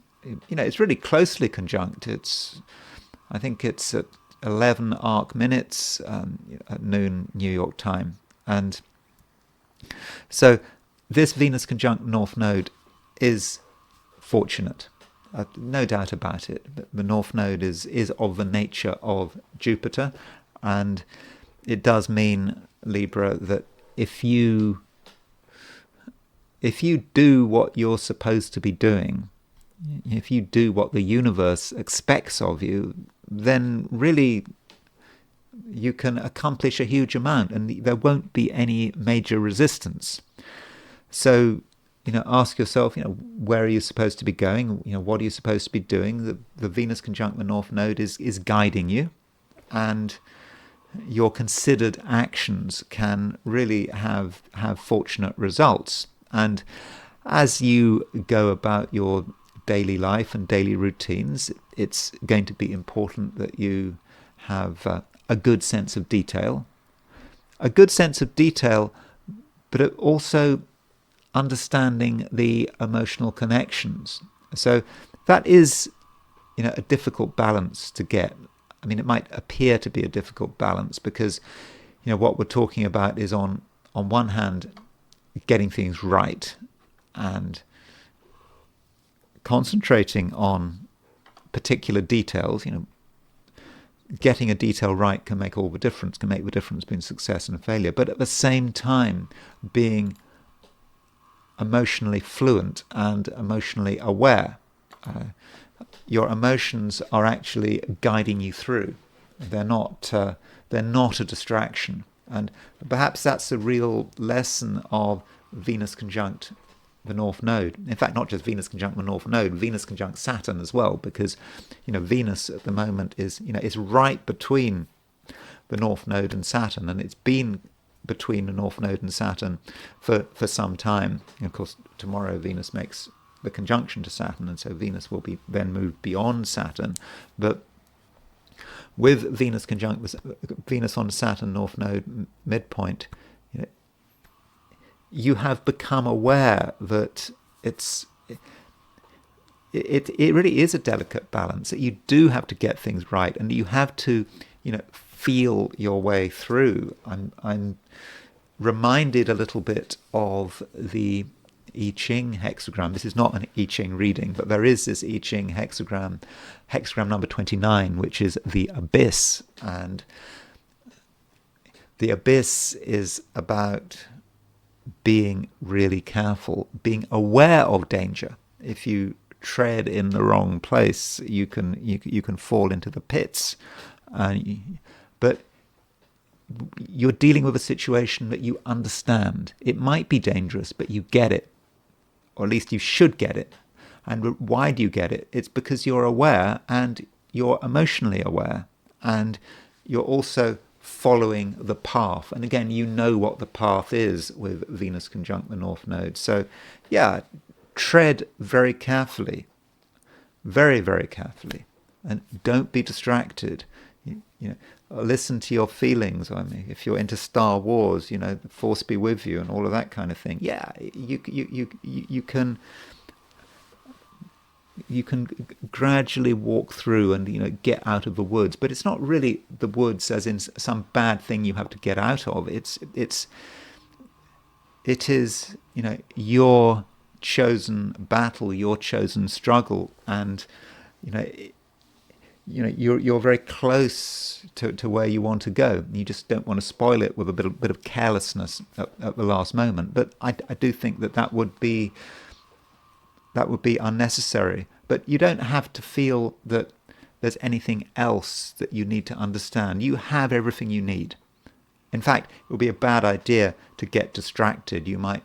It's really closely conjunct. I think it's at 11 arc minutes at noon New York time. And so this Venus conjunct North Node is fortunate. No doubt about it. The North Node is of the nature of Jupiter, and it does mean, Libra, that if you do what you're supposed to be doing, if you do what the universe expects of you, then really you can accomplish a huge amount, and there won't be any major resistance. So, ask yourself, where are you supposed to be going? What are you supposed to be doing? The Venus conjunct the North Node is guiding you, and your considered actions can really have fortunate results. And as you go about your daily life and daily routines, it's going to be important that you have a good sense of detail. A good sense of detail, but also understanding the emotional connections. So that is, a difficult balance to get. I mean, it might appear to be a difficult balance because, what we're talking about is on one hand, getting things right and concentrating on particular details. Getting a detail right can make all the difference, can make the difference between success and failure. But at the same time, being emotionally fluent and emotionally aware. Your emotions are actually guiding you through. They're not a distraction. And perhaps that's the real lesson of Venus conjunct the North Node. In fact, not just Venus conjunct the North Node, Venus conjunct Saturn as well, because Venus at the moment is right between the North Node and Saturn, and it's been between the North Node and Saturn for some time. And of course, tomorrow Venus makes the conjunction to Saturn, and so Venus will be then moved beyond Saturn. But with Venus conjunct Venus on Saturn North Node midpoint, you have become aware that it really is a delicate balance, that you do have to get things right, and you have to feel your way through. I'm reminded a little bit of the I Ching hexagram. This is not an I Ching reading, but there is this I Ching hexagram number 29, which is the abyss. And the abyss is about being really careful, being aware of danger. If you tread in the wrong place, you can fall into the pits. But you're dealing with a situation that you understand. It might be dangerous, but you get it. or at least you should get it. And why do you get it? It's because you're aware, and you're emotionally aware, and you're also following the path. And again, you know what the path is with Venus conjunct the North Node. So yeah, tread very carefully, very, very carefully, and don't be distracted. Listen to your feelings. I mean, if you're into Star Wars, the Force be with you and all of that kind of thing. Yeah, you can gradually walk through and get out of the woods, but it's not really the woods as in some bad thing you have to get out of. It is your chosen battle, your chosen struggle, and you're very close to where you want to go. You just don't want to spoil it with a bit of carelessness at the last moment. But I do think that would be unnecessary. But you don't have to feel that there's anything else that you need to understand. You have everything you need. In fact, it would be a bad idea to get distracted. You might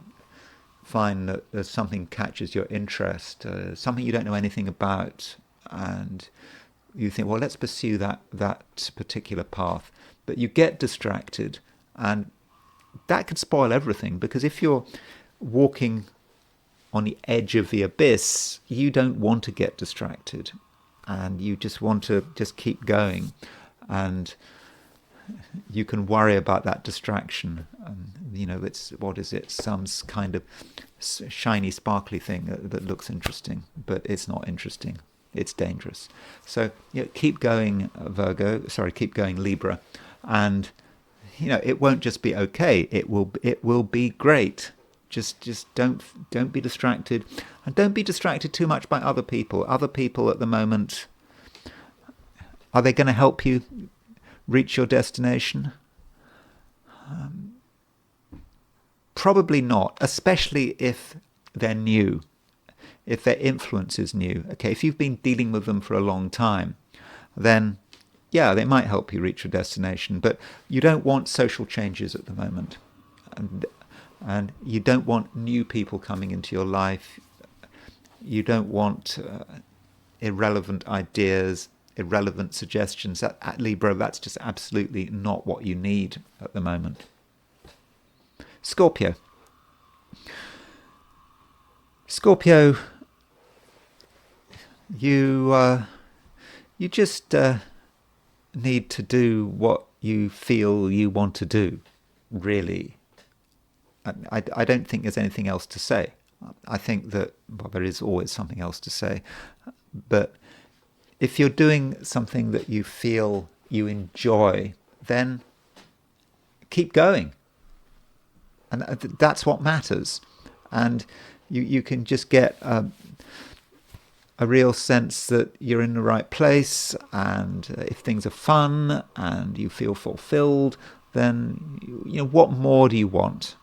find that there's something catches your interest, something you don't know anything about, and you think, well, let's pursue that particular path. But you get distracted, and that could spoil everything, because if you're walking on the edge of the abyss, you don't want to get distracted, and you just want to just keep going, and you can worry about that distraction. It's some kind of shiny, sparkly thing that looks interesting, but it's not interesting. It's dangerous. So keep going, keep going, Libra, and it won't just be okay. It will be great. Just don't be distracted, and don't be distracted too much by other people. Other people at the moment, are they going to help you reach your destination? Probably not, especially if they're new, if their influence is new. Okay, if you've been dealing with them for a long time, then yeah, they might help you reach your destination, but you don't want social changes at the moment. And you don't want new people coming into your life. You don't want irrelevant ideas, irrelevant suggestions. At Libra, that's just absolutely not what you need at the moment. Scorpio. You just need to do what you feel you want to do, really. I don't think there's anything else to say. I think that, well, there is always something else to say. But if you're doing something that you feel you enjoy, then keep going. And that's what matters. And you can just get a real sense that you're in the right place. And if things are fun and you feel fulfilled, then what more do you want?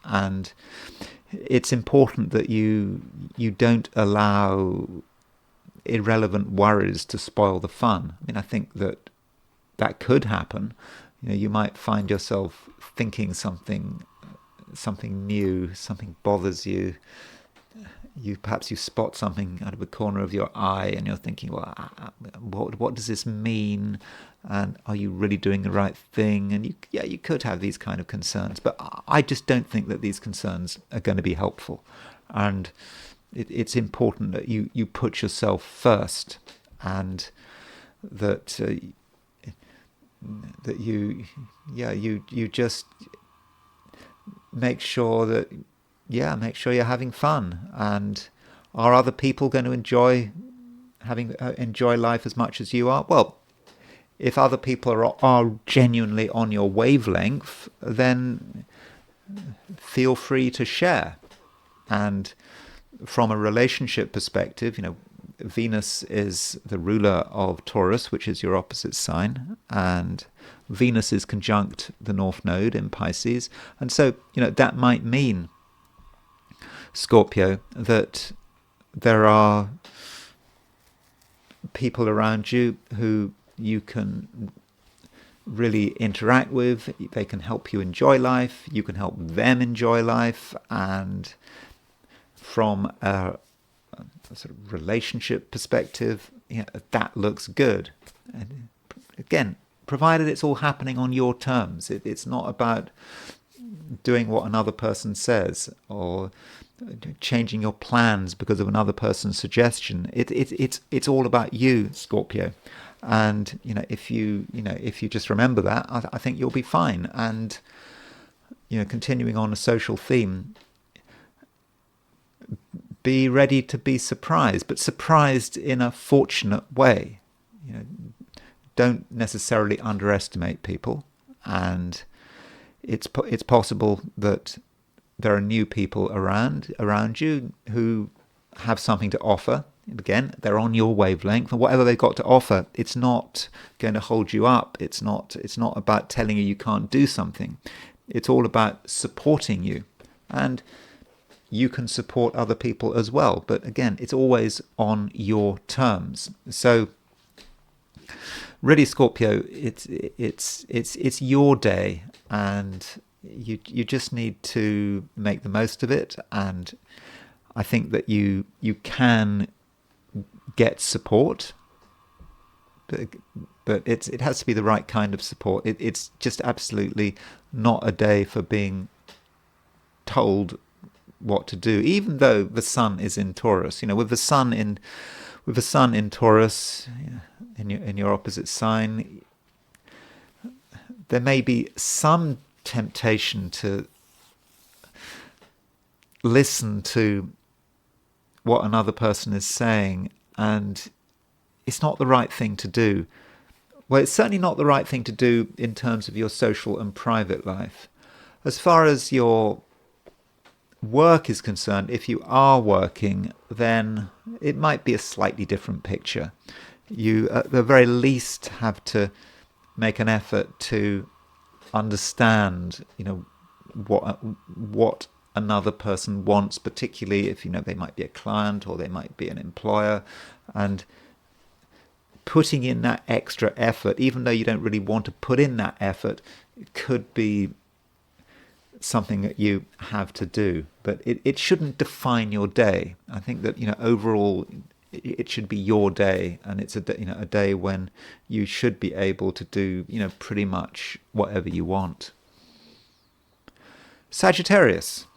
And it's important that you don't allow irrelevant worries to spoil the fun. I mean, I think that could happen. You might find yourself thinking something new, something bothers you. Perhaps you spot something out of the corner of your eye, and you're thinking, well, what does this mean? And are you really doing the right thing? And you could have these kind of concerns, but I just don't think that these concerns are going to be helpful. And it's important that you put yourself first, and that you just make sure you're having fun. And are other people going to enjoy life as much as you are? Well, if other people are genuinely on your wavelength, then feel free to share. And from a relationship perspective, Venus is the ruler of Taurus, which is your opposite sign, and Venus is conjunct the North Node in Pisces. And so, that might mean, Scorpio, that there are people around you who you can really interact with. They can help you enjoy life. You can help them enjoy life. And from a sort of relationship perspective, that looks good. And again, provided it's all happening on your terms. It's not about doing what another person says or changing your plans because of another person's suggestion. It's all about you, Scorpio. And if you just remember that, I think you'll be fine. And continuing on a social theme, be ready to be surprised, but surprised in a fortunate way. Don't necessarily underestimate people, and it's possible that there are new people around you who have something to offer. Again, they're on your wavelength, and whatever they've got to offer, it's not going to hold you up. It's not about telling you can't do something. It's all about supporting you, and you can support other people as well. But again, it's always on your terms. So really, Scorpio, it's your day, and you just need to make the most of it. And I think that you can get support, but it has to be the right kind of support. It's just absolutely not a day for being told what to do, even though the sun is in Taurus. With the sun in Taurus, in your opposite sign, there may be some temptation to listen to what another person is saying, and it's not the right thing to do. Well, it's certainly not the right thing to do in terms of your social and private life. As far as your work is concerned, if you are working, then it might be a slightly different picture. You, at the very least, have to make an effort to understand, what another person wants, particularly if they might be a client or they might be an employer, and putting in that extra effort, even though you don't really want to put in that effort, it could be something that you have to do. But it shouldn't define your day. I think that overall it should be your day, and it's a day when you should be able to do pretty much whatever you want. Sagittarius,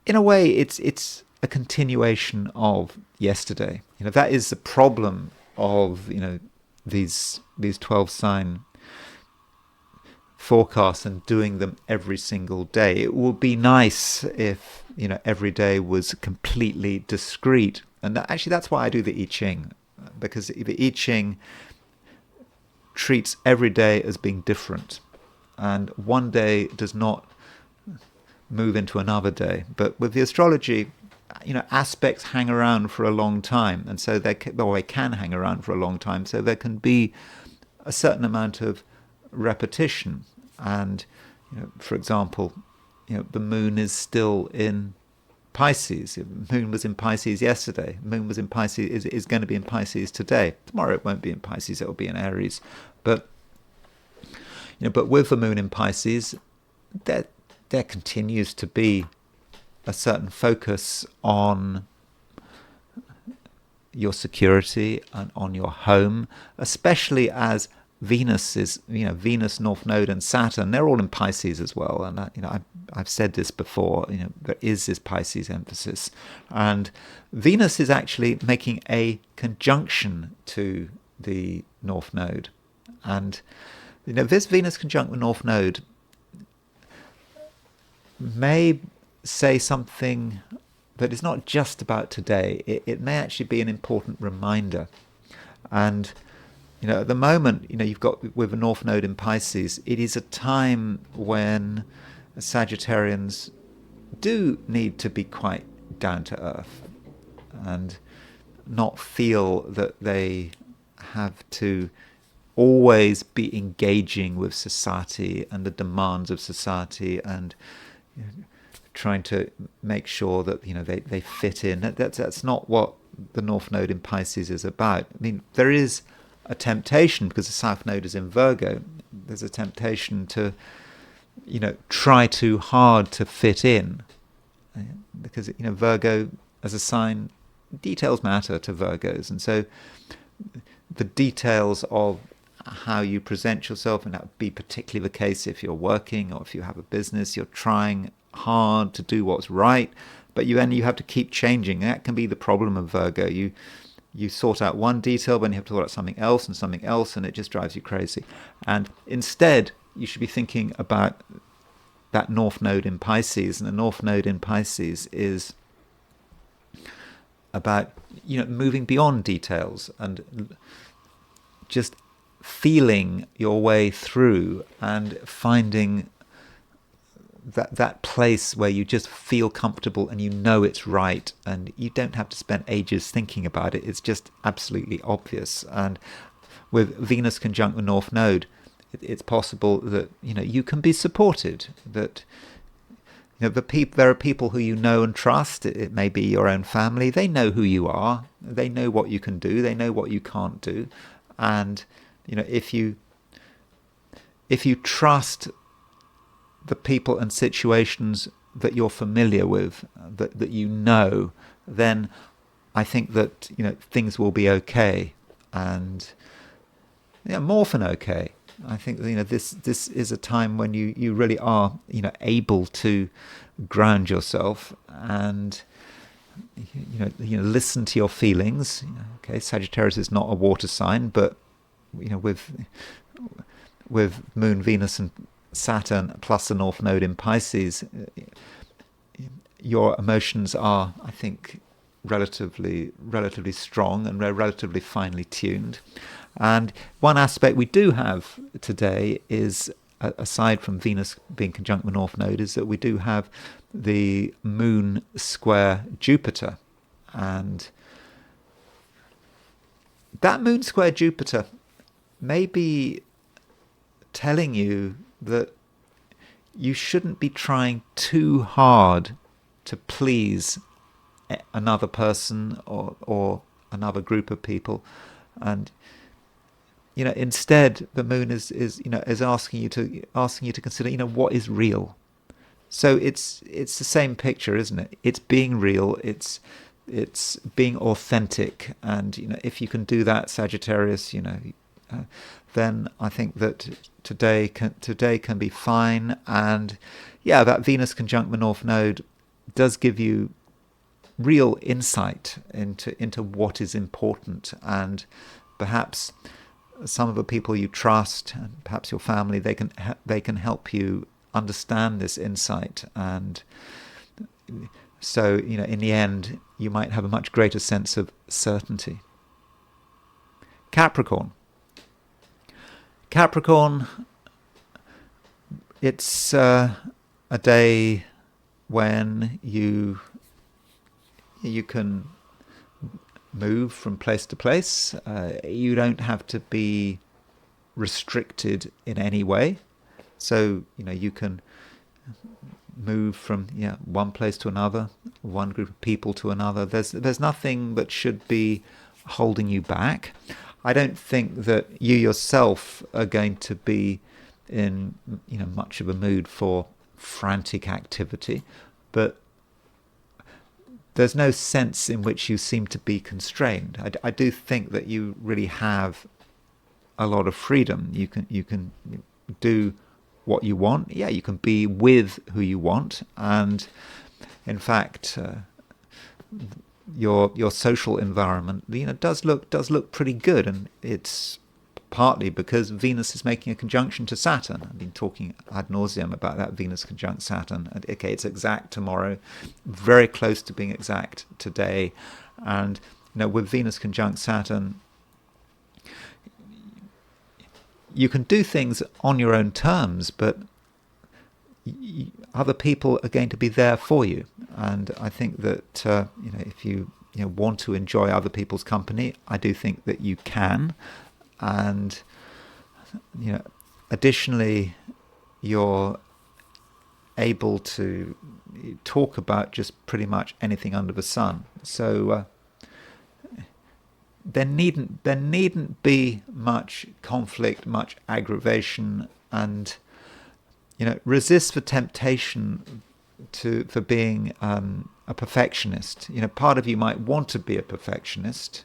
in a way, it's a continuation of yesterday. That is the problem of these 12 sign forecasts and doing them every single day. It would be nice if every day was completely discrete, and that's why I do the I Ching, because the I Ching treats every day as being different, and one day does not move into another day. But with the astrology, aspects hang around for a long time, and so they can hang around for a long time, so there can be a certain amount of repetition. And for example, the moon is still in Pisces. The moon was in Pisces yesterday. The moon was in Pisces, is going to be in Pisces today. Tomorrow it won't be in Pisces, it will be in Aries. But with the moon in Pisces, there continues to be a certain focus on your security and on your home, especially as Venus is, Venus, North Node, and Saturn, they're all in Pisces as well. And I've said this before, there is this Pisces emphasis, and Venus is actually making a conjunction to the North Node, and this Venus conjunct with North Node may say something that is not just about today. It may actually be an important reminder. And at the moment, you've got, with a North Node in Pisces, it is a time when Sagittarians do need to be quite down to earth and not feel that they have to always be engaging with society and the demands of society, and trying to make sure that they fit in. That's not what the North Node in Pisces is about. I mean, there is a temptation, because the South Node is in Virgo, there's a temptation to try too hard to fit in, because Virgo as a sign, details matter to Virgos, and so the details of how you present yourself, and that would be particularly the case if you're working or if you have a business, you're trying hard to do what's right, but you have to keep changing. That can be the problem of Virgo. You sort out one detail, then you have to sort out something else, and it just drives you crazy. And instead, you should be thinking about that North Node in Pisces, and the North Node in Pisces is about moving beyond details and just feeling your way through and finding that place where you just feel comfortable and it's right, and you don't have to spend ages thinking about it. It's just absolutely obvious. And with Venus conjunct the North Node, it's possible that you can be supported, that there are people who you know and trust. It may be your own family. They know who you are. They know what you can do. They know what you can't do. And if you trust the people and situations that you're familiar with, that then I think that things will be okay, and more than okay. I think this is a time when you really are able to ground yourself and listen to your feelings. Okay, Sagittarius is not a water sign, but with Moon, Venus, and Saturn plus the North Node in Pisces, your emotions are, I think, relatively strong, and they're relatively finely tuned. And one aspect we do have today is, aside from Venus being conjunct the North Node, is that we do have the Moon square Jupiter. And that Moon square Jupiter may be telling you that you shouldn't be trying too hard to please another person or another group of people. And instead, the Moon is asking you to consider what is real. So it's the same picture, isn't it? It's being real. It's being authentic. And if you can do that, Sagittarius, then I think that today can be fine. And that Venus conjunct the North Node does give you real insight into what is important, and perhaps some of the people you trust, and perhaps your family, they can help you understand this insight. And so in the end, you might have a much greater sense of certainty. Capricorn, it's a day when you can move from place to place. You don't have to be restricted in any way. So you can move from one place to another, one group of people to another. There's nothing that should be holding you back. I don't think that you yourself are going to be in much of a mood for frantic activity, but there's no sense in which you seem to be constrained. I do think that you really have a lot of freedom. You can do what you want. You can be with who you want, and in fact, your social environment does look pretty good, and it's partly because Venus is making a conjunction to Saturn. I've been talking ad nauseum about that Venus conjunct Saturn. And okay, it's exact tomorrow, very close to being exact today. And with Venus conjunct Saturn, you can do things on your own terms, but other people are going to be there for you. And I think that if you want to enjoy other people's company, I do think that you can. And additionally, you're able to talk about just pretty much anything under the sun. So there needn't be much conflict, much aggravation, and resist the temptation for being a perfectionist. Part of you might want to be a perfectionist.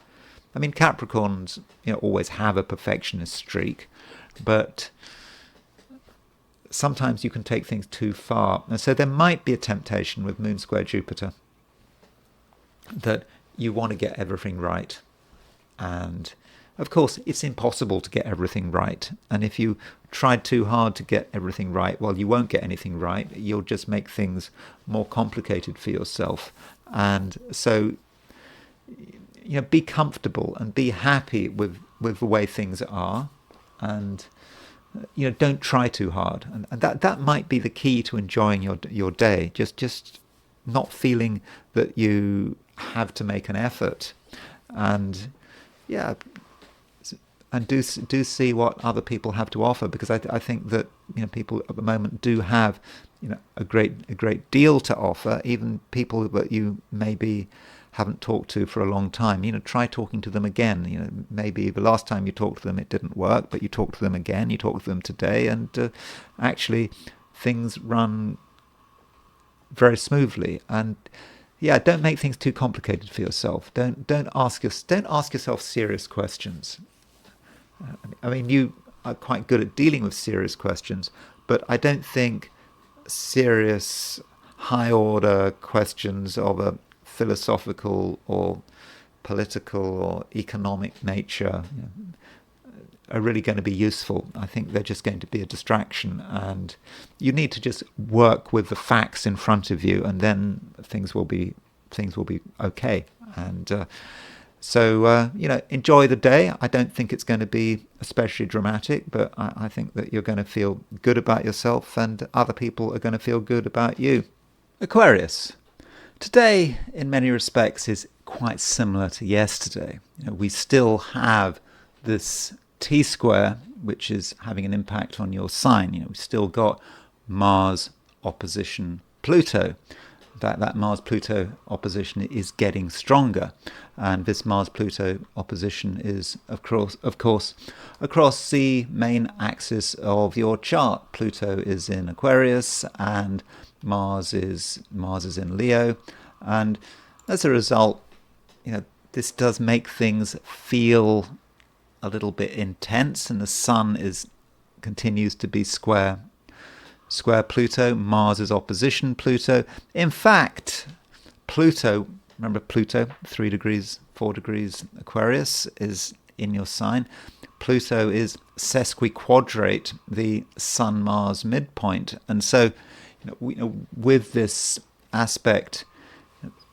I mean, Capricorns, always have a perfectionist streak, but sometimes you can take things too far. And so there might be a temptation with Moon square Jupiter that you want to get everything right. And of course, it's impossible to get everything right. And if you tried too hard to get everything right, well, you won't get anything right. You'll just make things more complicated for yourself. And so, be comfortable and be happy with the way things are. And, don't try too hard. And that might be the key to enjoying your day. Just not feeling that you have to make an effort. And, yeah, and do see what other people have to offer, because I think that people at the moment do have a great deal to offer, even people that you maybe haven't talked to for a long time. Try talking to them again. Maybe the last time you talked to them it didn't work, but you talked to them again, you talked to them today, and actually things run very smoothly. And yeah, don't make things too complicated for yourself. Don't ask yourself serious questions. I mean, you are quite good at dealing with serious questions, but I don't think serious, high-order questions of a philosophical or political or economic nature are really going to be useful. I think they're just going to be a distraction, and you need to just work with the facts in front of you, and then things will be okay. And so, enjoy the day. I don't think it's going to be especially dramatic, but I think that you're going to feel good about yourself, and other people are going to feel good about you. Aquarius. Today, in many respects, is quite similar to yesterday. We still have this T-square, which is having an impact on your sign. We've still got Mars opposition Pluto. That Mars-Pluto opposition is getting stronger, and this Mars-Pluto opposition is, of course, across the main axis of your chart. Pluto is in Aquarius, and Mars is in Leo, and as a result, this does make things feel a little bit intense, and the Sun continues to be square Pluto. Mars is opposition Pluto. In fact, Pluto, remember Pluto, 3 degrees, 4 degrees Aquarius, is in your sign. Pluto is sesquiquadrate the Sun-Mars midpoint. And so, with this aspect,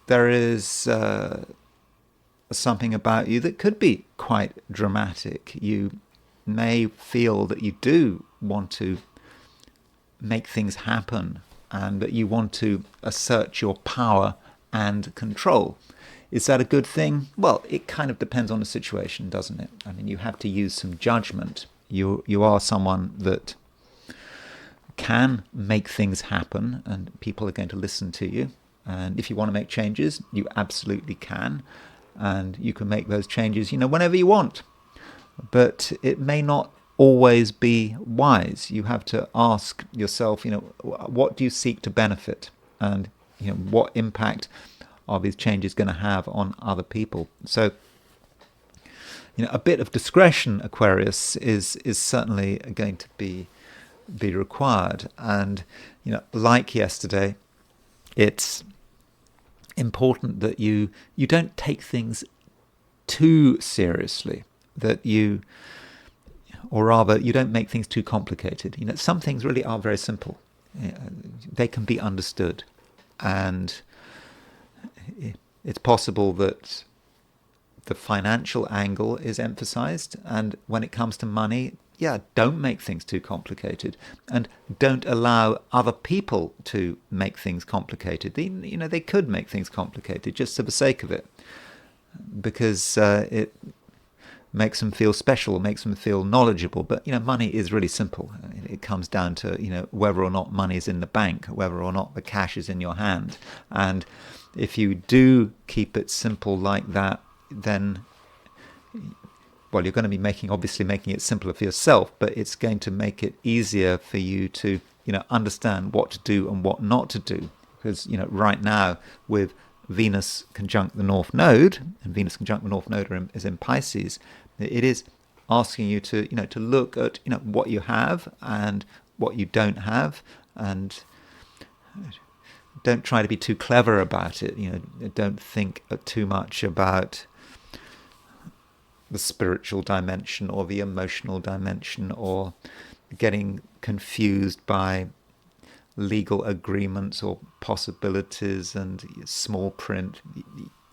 there is something about you that could be quite dramatic. You may feel that you do want to make things happen, and that you want to assert your power and control. Is that a good thing? Well, it kind of depends on the situation, doesn't it? I mean, you have to use some judgment. You are someone that can make things happen, and people are going to listen to you. And if you want to make changes, you absolutely can. And you can make those changes, whenever you want. But it may not always be wise. You have to ask yourself, what do you seek to benefit? And, what impact are these changes going to have on other people? So, a bit of discretion, Aquarius, is certainly going to be required. And, like yesterday, it's important that you don't take things too seriously, or rather, you don't make things too complicated. Some things really are very simple. They can be understood. And it's possible that the financial angle is emphasized. And when it comes to money, don't make things too complicated. And don't allow other people to make things complicated. They could make things complicated just for the sake of it, because it makes them feel special, makes them feel knowledgeable. But, money is really simple. It comes down to, whether or not money is in the bank, whether or not the cash is in your hand. And if you do keep it simple like that, then, well, you're going to be making it simpler for yourself, but it's going to make it easier for you to understand what to do and what not to do. Because, right now with Venus conjunct the North Node, and Venus conjunct the North Node is in Pisces, it is asking you to, to look at, what you have and what you don't have, and don't try to be too clever about it. Don't think too much about the spiritual dimension or the emotional dimension, or getting confused by legal agreements or possibilities and small print.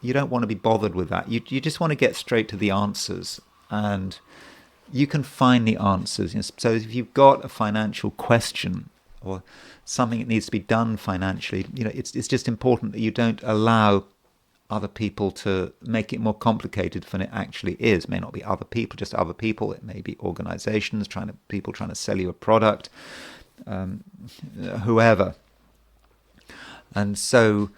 You don't want to be bothered with that. You just want to get straight to the answers, and you can find the answers. So if you've got a financial question or something that needs to be done financially, it's just important that you don't allow other people to make it more complicated than it actually is. It may not be other people, just other people. It may be organizations, people trying to sell you a product, whoever. And so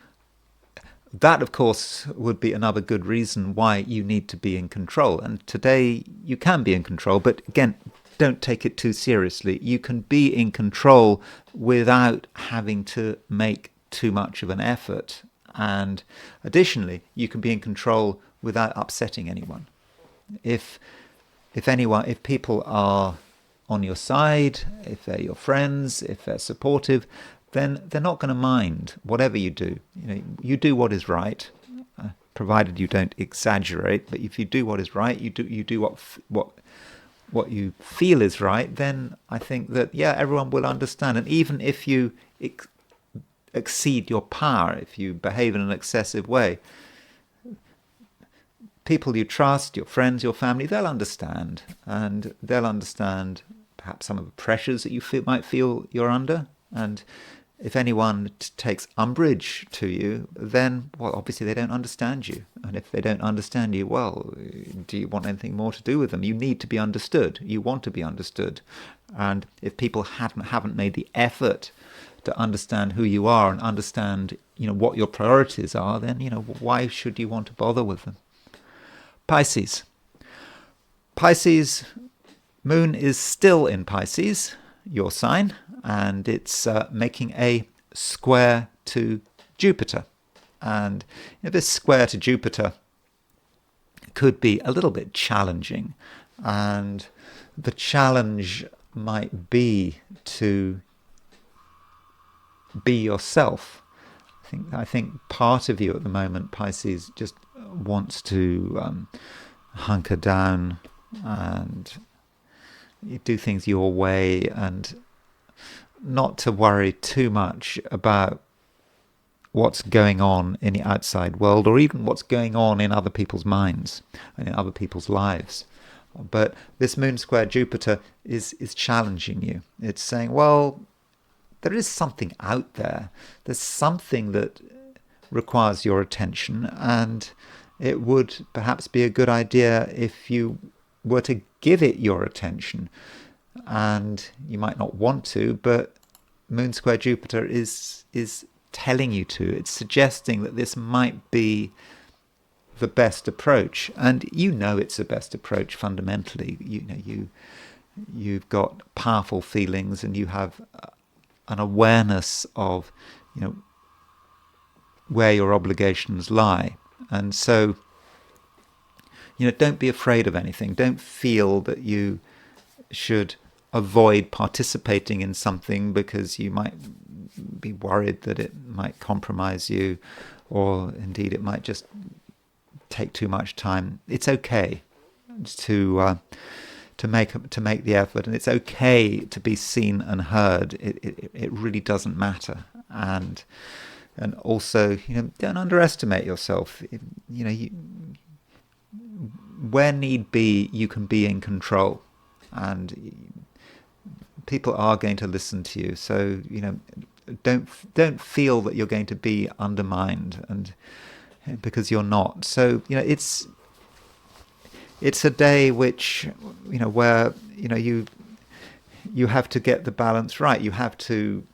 that, of course, would be another good reason why you need to be in control. And today you can be in control, but again, don't take it too seriously. You can be in control without having to make too much of an effort. And additionally, you can be in control without upsetting anyone. If people are on your side, if they're your friends, if they're supportive, then they're not going to mind whatever you do. You do what is right, provided you don't exaggerate. But if you do what is right, you do what you feel is right, then I think that, everyone will understand. And even if you exceed your power, if you behave in an excessive way, people you trust, your friends, your family, they'll understand. And they'll understand perhaps some of the pressures that you might feel you're under. And if anyone takes umbrage to you, then, obviously they don't understand you. And if they don't understand you, do you want anything more to do with them? You need to be understood. You want to be understood. And if people haven't made the effort to understand who you are and understand, what your priorities are, then, why should you want to bother with them? Pisces. Moon is still in Pisces, your sign, and it's making a square to Jupiter. And this square to Jupiter could be a little bit challenging. And the challenge might be to be yourself. I think part of you at the moment, Pisces, just wants to hunker down and you do things your way, and not to worry too much about what's going on in the outside world, or even what's going on in other people's minds and in other people's lives. But this moon square Jupiter is challenging you. It's saying, there is something out there. There's something that requires your attention, and it would perhaps be a good idea if you were to give it your attention. And you might not want to, but moon square Jupiter is telling you to. It's suggesting that this might be the best approach, and it's the best approach fundamentally. You've got powerful feelings, and you have an awareness of where your obligations lie. And so don't be afraid of anything. Don't feel that you should avoid participating in something because you might be worried that it might compromise you, or indeed it might just take too much time. It's okay to make the effort, and it's okay to be seen and heard. It really doesn't matter. And also, don't underestimate yourself. Where need be, you can be in control, and people are going to listen to you. So don't feel that you're going to be undermined, and because you're not. So it's a day which where you have to get the balance right. You have to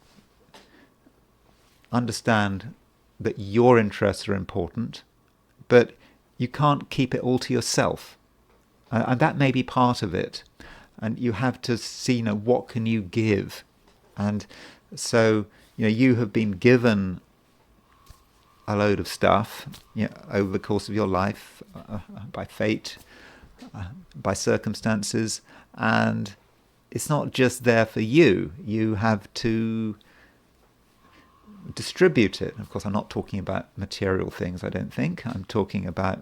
understand that your interests are important, but you can't keep it all to yourself, and that may be part of it. And you have to see, what can you give, And so, you have been given a load of stuff, over the course of your life, by fate, by circumstances, and it's not just there for you. You have to distribute it. Of course, I'm not talking about material things, I don't think. I'm talking about,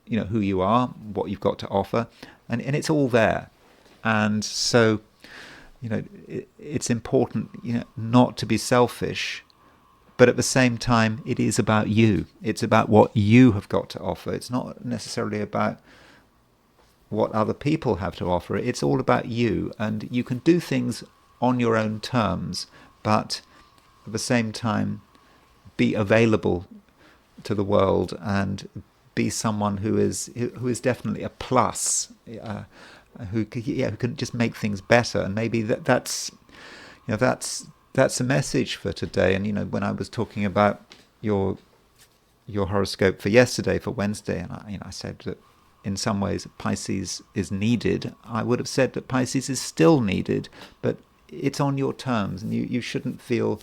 who you are, what you've got to offer, and it's all there. And so, it's important, not to be selfish, but at the same time, it is about you. It's about what you have got to offer. It's not necessarily about what other people have to offer. It's all about you, and you can do things on your own terms, but at the same time be available to the world and be someone who is definitely a plus, who can just make things better. And maybe that's a message for today. And when I was talking about your horoscope for yesterday, for Wednesday, and I said that in some ways Pisces is needed, I would have said that Pisces is still needed, but it's on your terms, and you shouldn't feel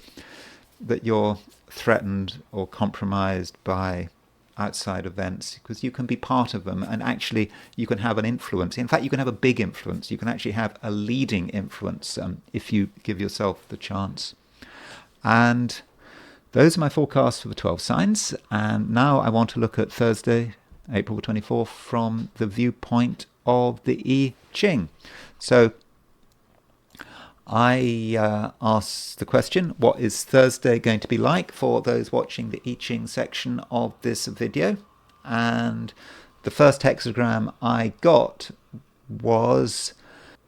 that you're threatened or compromised by outside events, because you can be part of them, and actually you can have an influence. In fact, you can have a big influence. You can actually have a leading influence if you give yourself the chance. And those are my forecasts for the 12 signs. And now I want to look at Thursday, April the 24th, from the viewpoint of the I Ching. So I asked the question, what is Thursday going to be like, for those watching the I Ching section of this video? And the first hexagram I got was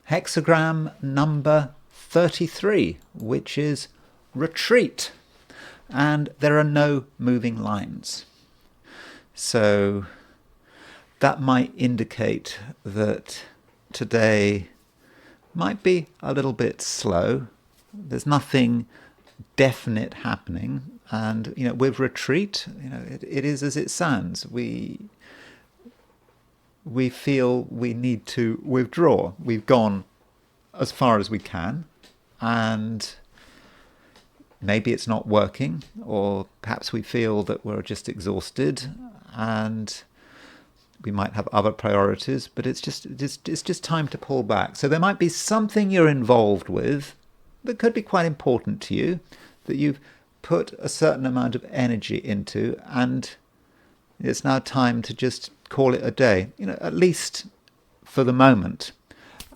hexagram number 33, which is retreat. And there are no moving lines. So that might indicate that today might be a little bit slow. There's nothing definite happening. And, with retreat, it is as it sounds. We feel we need to withdraw. We've gone as far as we can, and maybe it's not working, or perhaps we feel that we're just exhausted, and we might have other priorities, but it's just time to pull back. So there might be something you're involved with that could be quite important to you, that you've put a certain amount of energy into, and it's now time to just call it a day, at least for the moment.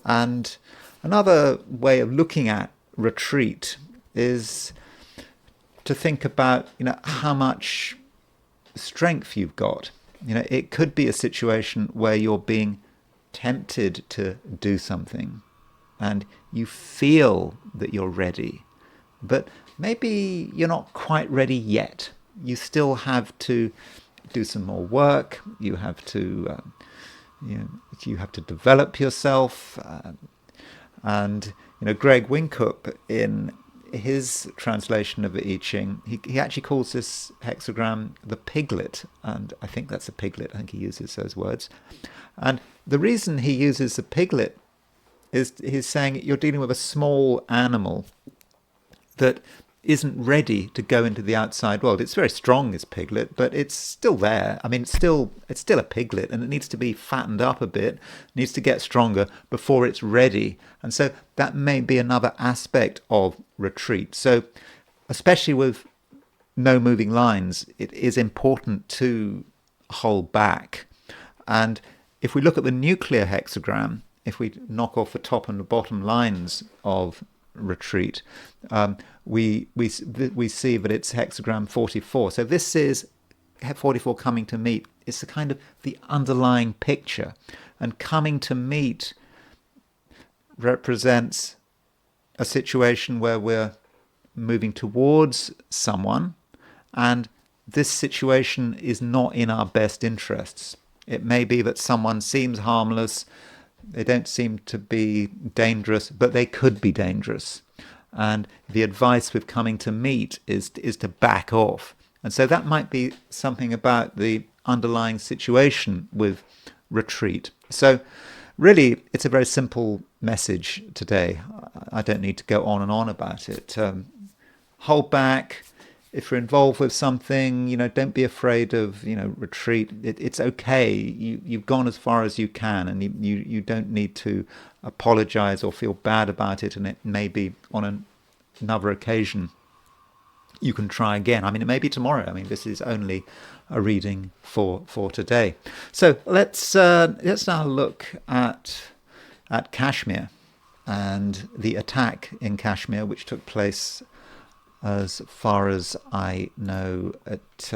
And another way of looking at retreat is to think about, how much strength you've got. It could be a situation where you're being tempted to do something and you feel that you're ready, but maybe you're not quite ready yet. You still have to do some more work. You have to, you have to develop yourself. And Greg Winkup, in his translation of the I Ching, he actually calls this hexagram the piglet, and I think that's a piglet. I think he uses those words. And the reason he uses the piglet is he's saying you're dealing with a small animal that isn't ready to go into the outside world. It's very strong, this piglet, but it's still there. I mean, it's still a piglet, and it needs to be fattened up a bit, needs to get stronger before it's ready. And so that may be another aspect of retreat. So especially with no moving lines, it is important to hold back. And if we look at the nuclear hexagram, if we knock off the top and the bottom lines of retreat, we see that it's hexagram 44. So this is 44 coming to meet. It's the kind of the underlying picture, and coming to meet represents a situation where we're moving towards someone, and this situation is not in our best interests. It may be that someone seems harmless, they don't seem to be dangerous, but they could be dangerous. And the advice with coming to meet is to back off. And so that might be something about the underlying situation with retreat. So really, it's a very simple message today. I don't need to go on and on about it. Hold back. If you're involved with something, don't be afraid of, retreat. It's okay. You've gone as far as you can, and you don't need to apologize or feel bad about it. And it may be on another occasion you can try again. I mean, it may be tomorrow. I mean, this is only a reading for today. So let's now look at Kashmir and the attack in Kashmir, which took place, as far as I know, it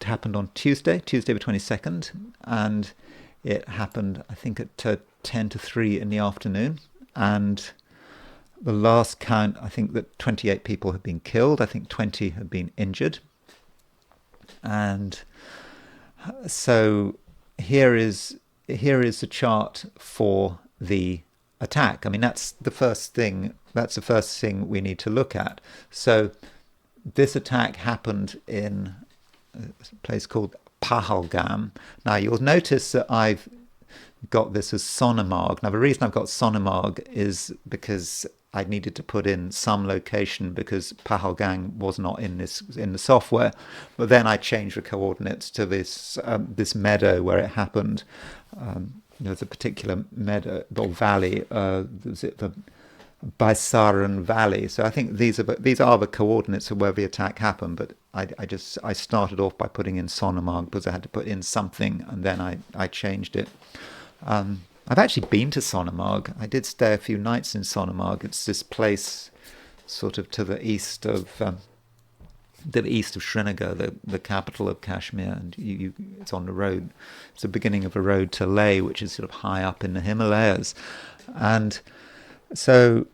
happened on Tuesday the 22nd, and it happened, I think, at 10 to 3 in the afternoon. And the last count, I think that 28 people have been killed. I think 20 have been injured. And so here is the chart for the attack. I mean, that's the first thing we need to look at. So this attack happened in a place called Pahalgam. Now you'll notice that I've got this as Sonamarg. Now the reason I've got Sonamarg is because I needed to put in some location because Pahalgam was not in the software. But then I changed the coordinates to this meadow where it happened. There's a particular meadow or valley, the Baisaran Valley. So I think these are the coordinates of where the attack happened. But I started off by putting in Sonamarg because I had to put in something, and then I changed it. I've actually been to Sonamarg. I did stay a few nights in Sonamarg. It's this place sort of to the east of Srinagar, the capital of Kashmir, and it's on the road. It's the beginning of a road to Leh, which is sort of high up in the Himalayas. And so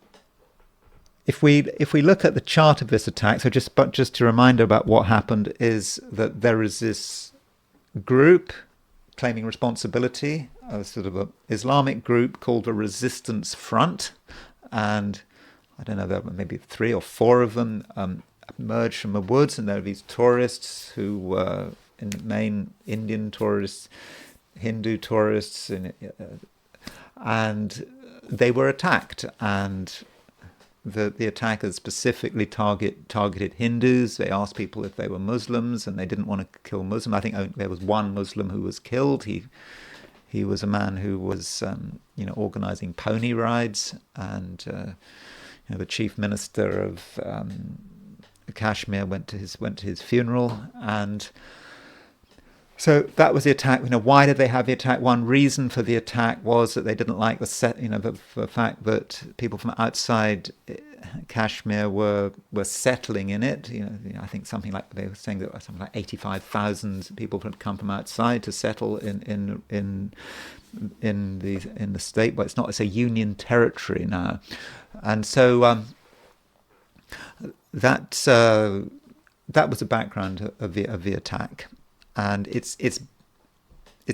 if we look at the chart of this attack, so just a reminder about what happened is that there is this group claiming responsibility, a sort of an Islamic group called the Resistance Front, and I don't know, there were maybe 3 or 4 of them emerged from the woods, and there are these tourists who were in the main Indian tourists, Hindu tourists, and they were attacked, and the attackers specifically targeted Hindus. They asked people if they were Muslims, and they didn't want to kill Muslims. I think there was one Muslim who was killed. He was a man who was organizing pony rides, and the chief minister of Kashmir went to his funeral. And so that was the attack. Why did they have the attack? One reason for the attack was that they didn't like the fact that people from outside Kashmir were settling in it. I think something like, they were saying that something like 85,000 people had come from outside to settle in the state, but it's a union territory now, and so that was the background of the attack. And it's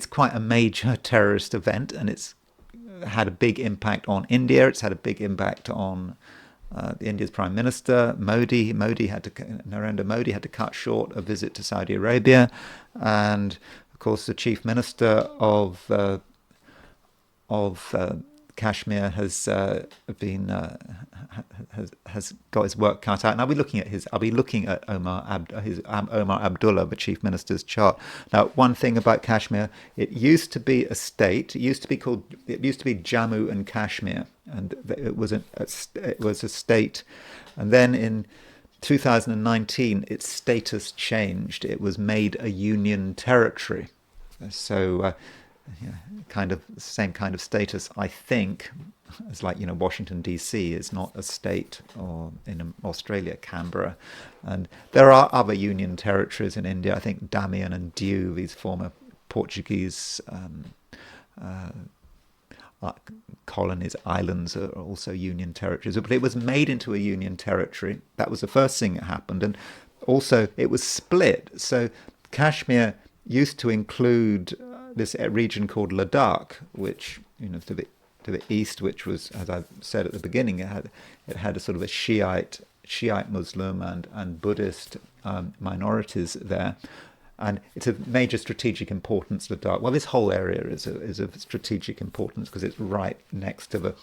quite a major terrorist event, and it's had a big impact on India. It's had a big impact on India's Prime Minister Modi. Narendra Modi had to cut short a visit to Saudi Arabia, and of course the Chief Minister of Kashmir has got his work cut out, and I'll be looking at Omar Abdullah, the Chief Minister's chart. Now, one thing about Kashmir, it used to be a state. It used to be Jammu and Kashmir, and it was a state. And then in 2019, its status changed. It was made a union territory. So. Kind of same kind of status, I think, as Washington DC is not a state, or in Australia, Canberra, and there are other union territories in India. I think Damian and Diu, these former Portuguese colonies, islands, are also union territories. But it was made into a union territory. That was the first thing that happened, and also it was split. So Kashmir used to include this region called Ladakh, which to the east, which was, as I said at the beginning, it had a sort of a Shiite Muslim and Buddhist minorities there, and it's of major strategic importance, Ladakh. Well, this whole area is of strategic importance because it's right next to the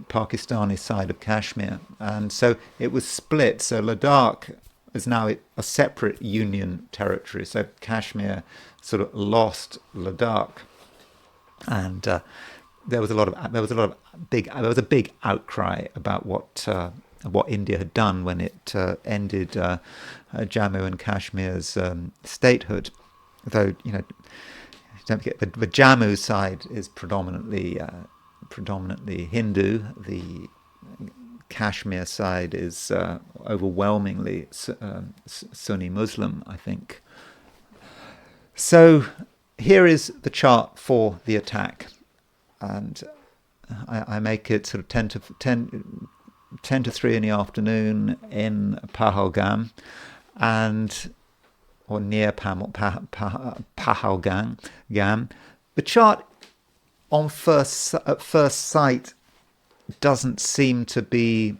Pakistani side of Kashmir, and so it was split. So Ladakh is now a separate union territory. So Kashmir sort of lost Ladakh, and there was a big outcry about what India had done when it ended Jammu and Kashmir's statehood. Though don't forget the Jammu side is predominantly Hindu. The Kashmir side is overwhelmingly Sunni Muslim, I think. So here is the chart for the attack, and I make it sort of 10 to 3 in the afternoon in Pahalgam, or near Pahalgam. The chart at first sight doesn't seem to be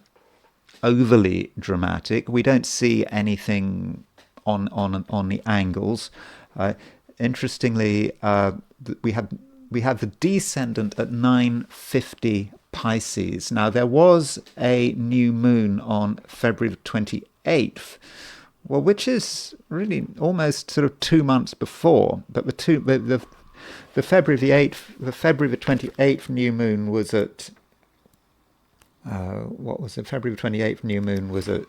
overly dramatic. We don't see anything on the angles. Interestingly, we have the descendant at 9:50 Pisces. Now, there was a new moon on February 28th, well, which is really almost sort of 2 months before. But the February the 28th new moon was at what was it? February 28th new moon was at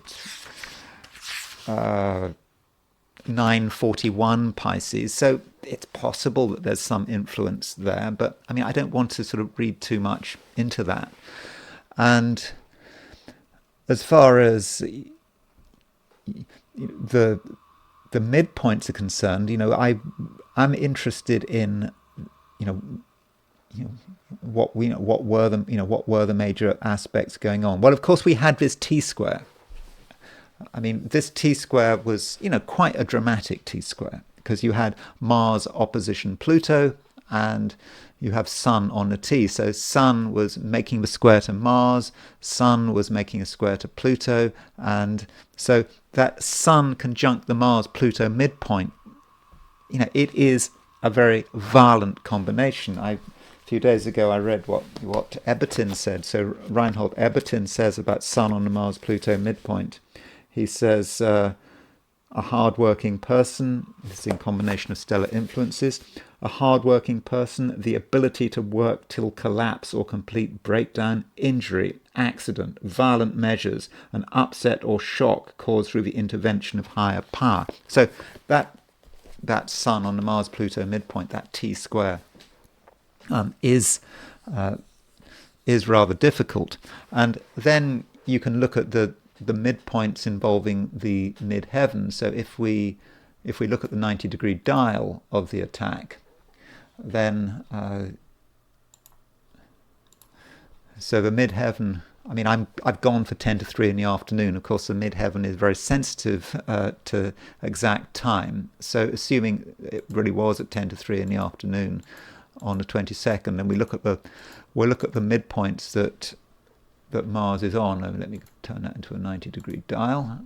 9:41 Pisces. So it's possible that there's some influence there, but I mean, I don't want to sort of read too much into that. And as far as the midpoints are concerned, I'm interested in what were the major aspects going on. Well, of course, we had this T-square. I mean, this T-square was, quite a dramatic T-square, because you had Mars opposition Pluto, and you have Sun on the T. So Sun was making the square to Mars, Sun was making a square to Pluto, and so that Sun conjunct the Mars-Pluto midpoint, it is a very violent combination. A few days ago I read what Ebertin said. So Reinhold Ebertin says about Sun on the Mars-Pluto midpoint. He says, a hard-working person, this is in combination of stellar influences, a hard-working person, the ability to work till collapse or complete breakdown, injury, accident, violent measures, an upset or shock caused through the intervention of higher power. So that Sun on the Mars-Pluto midpoint, that T-square, is rather difficult. And then you can look at the midpoints involving the midheaven. So if we look at the 90-degree dial of the attack, then so the midheaven, I mean, I've gone for 10 to 3 in the afternoon. Of course, the midheaven is very sensitive to exact time. So assuming it really was at 10 to 3 in the afternoon on the 22nd, and we'll look at the midpoints that Mars is on. Let me turn that into a 90-degree dial.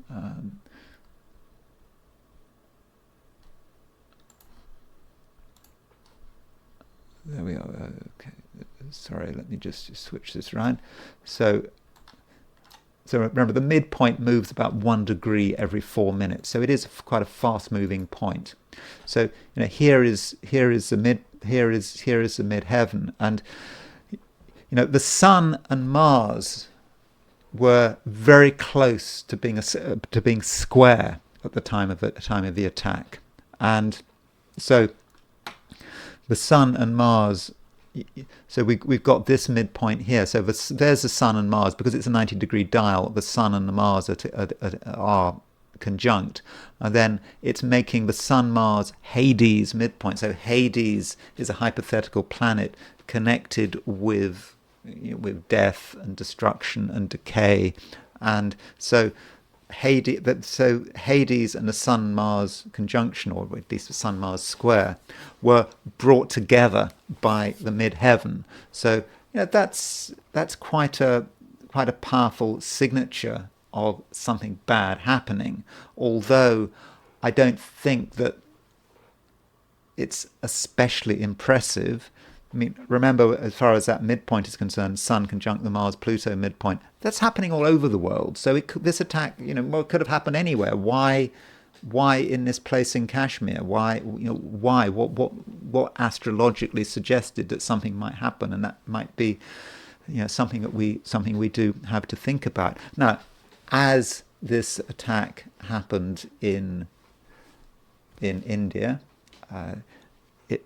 There we are. Okay. Sorry, let me just switch this around. So remember, the midpoint moves about 1 degree every 4 minutes. So it is quite a fast-moving point. So here is the midheaven, and the Sun and Mars were very close to being square at the time of the attack, and so the Sun and Mars. So we've got this midpoint here. So there's the Sun and Mars, because it's a 90-degree dial. The Sun and the Mars are conjunct, and then it's making the Sun-Mars Hades midpoint. So Hades is a hypothetical planet connected with death and destruction and decay, and so Hades and the Sun-Mars conjunction, or at least the Sun-Mars square, were brought together by the midheaven. So that's quite a powerful signature of something bad happening. Although I don't think that it's especially impressive. I mean, remember, as far as that midpoint is concerned, Sun conjunct the Mars-Pluto midpoint, that's happening all over the world. So this attack, well, it could have happened anywhere. Why in this place in Kashmir? Why? What astrologically suggested that something might happen, and that might be, something we do have to think about. Now, as this attack happened in India, it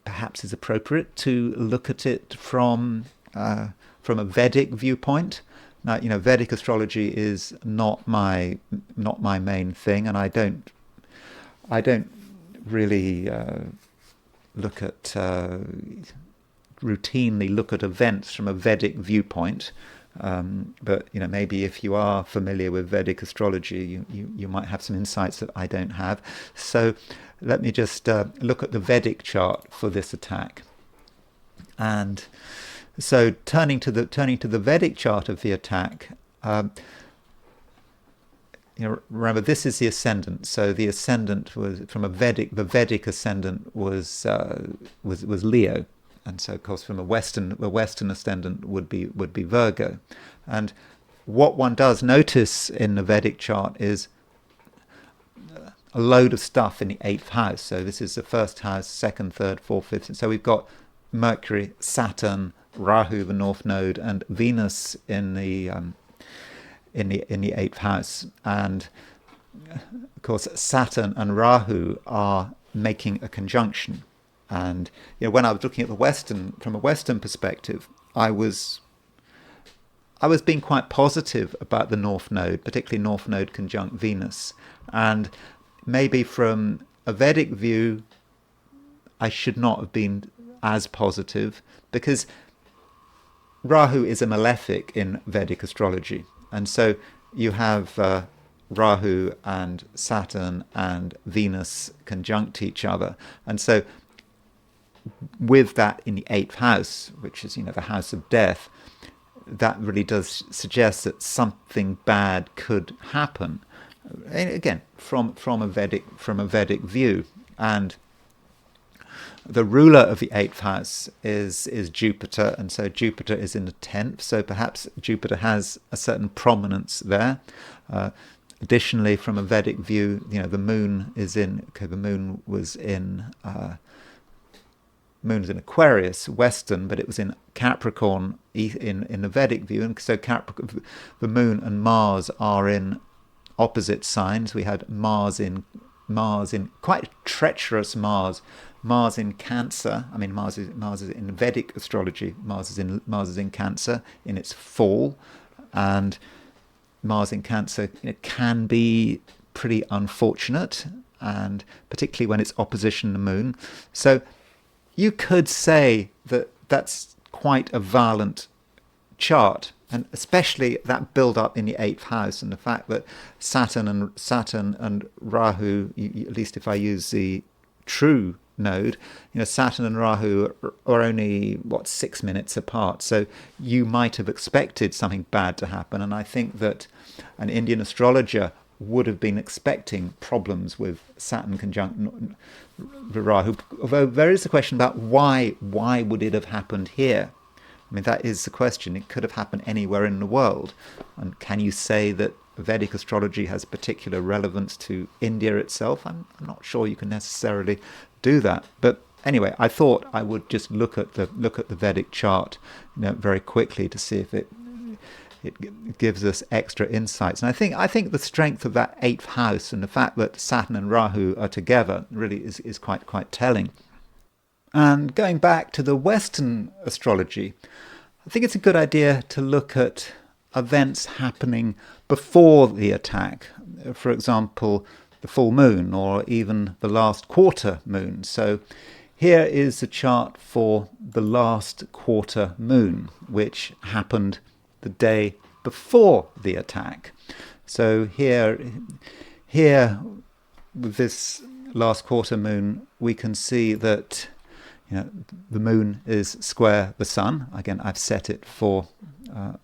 perhaps is appropriate to look at it from a Vedic viewpoint. Now, Vedic astrology is not my main thing, and I don't really routinely look at events from a Vedic viewpoint. But maybe if you are familiar with Vedic astrology, you might have some insights that I don't have. So let me just look at the Vedic chart for this attack. And so turning to the Vedic chart of the attack, remember, this is the ascendant. So the ascendant was from the Vedic ascendant was Leo. And so, of course, from the Western ascendant would be Virgo. And what one does notice in the Vedic chart is a load of stuff in the 8th house. So this is the first house, second, third, fourth, fifth. So we've got Mercury, Saturn, Rahu, the North Node, and Venus in the 8th house. And of course, Saturn and Rahu are making a conjunction. And when I was looking at from a Western perspective, I was being quite positive about the North Node, particularly North Node conjunct Venus. And maybe from a Vedic view, I should not have been as positive, because Rahu is a malefic in Vedic astrology. And so you have Rahu and Saturn and Venus conjunct each other. And so with that in the 8th house, which is the house of death, that really does suggest that something bad could happen. And again, from a Vedic view. And the ruler of the 8th house is Jupiter, and so Jupiter is in the 10th. So perhaps Jupiter has a certain prominence there. Additionally, from a Vedic view, the moon is in. Okay, the moon was in. Moon is in Aquarius, Western, but it was in Capricorn in the Vedic view, and so the Moon and Mars are in opposite signs. We had Mars in quite treacherous Mars in Cancer. I mean, Mars is in Vedic astrology. Mars is in Cancer in its fall, and Mars in Cancer can be pretty unfortunate, and particularly when it's opposition the Moon. So you could say that that's quite a violent chart, and especially that build-up in the 8th house, and the fact that Saturn and Rahu, at least if I use the true node, Saturn and Rahu are only 6 minutes apart. So you might have expected something bad to happen, and I think that an Indian astrologer would have been expecting problems with Saturn conjunct Rahu. Although there is a question about why would it have happened here? I mean, that is the question. It could have happened anywhere in the world. And can you say that Vedic astrology has particular relevance to India itself? I'm not sure you can necessarily do that. But anyway, I thought I would just look at the Vedic chart, very quickly to see if it gives us extra insights. And I think the strength of that 8th house and the fact that Saturn and Rahu are together really is quite telling. And going back to the Western astrology, I think it's a good idea to look at events happening before the attack. For example, the full moon, or even the last quarter moon. So here is the chart for the last quarter moon, which happened the day before the attack. So here with this last quarter moon, we can see that the moon is square the sun. Again, I've set it for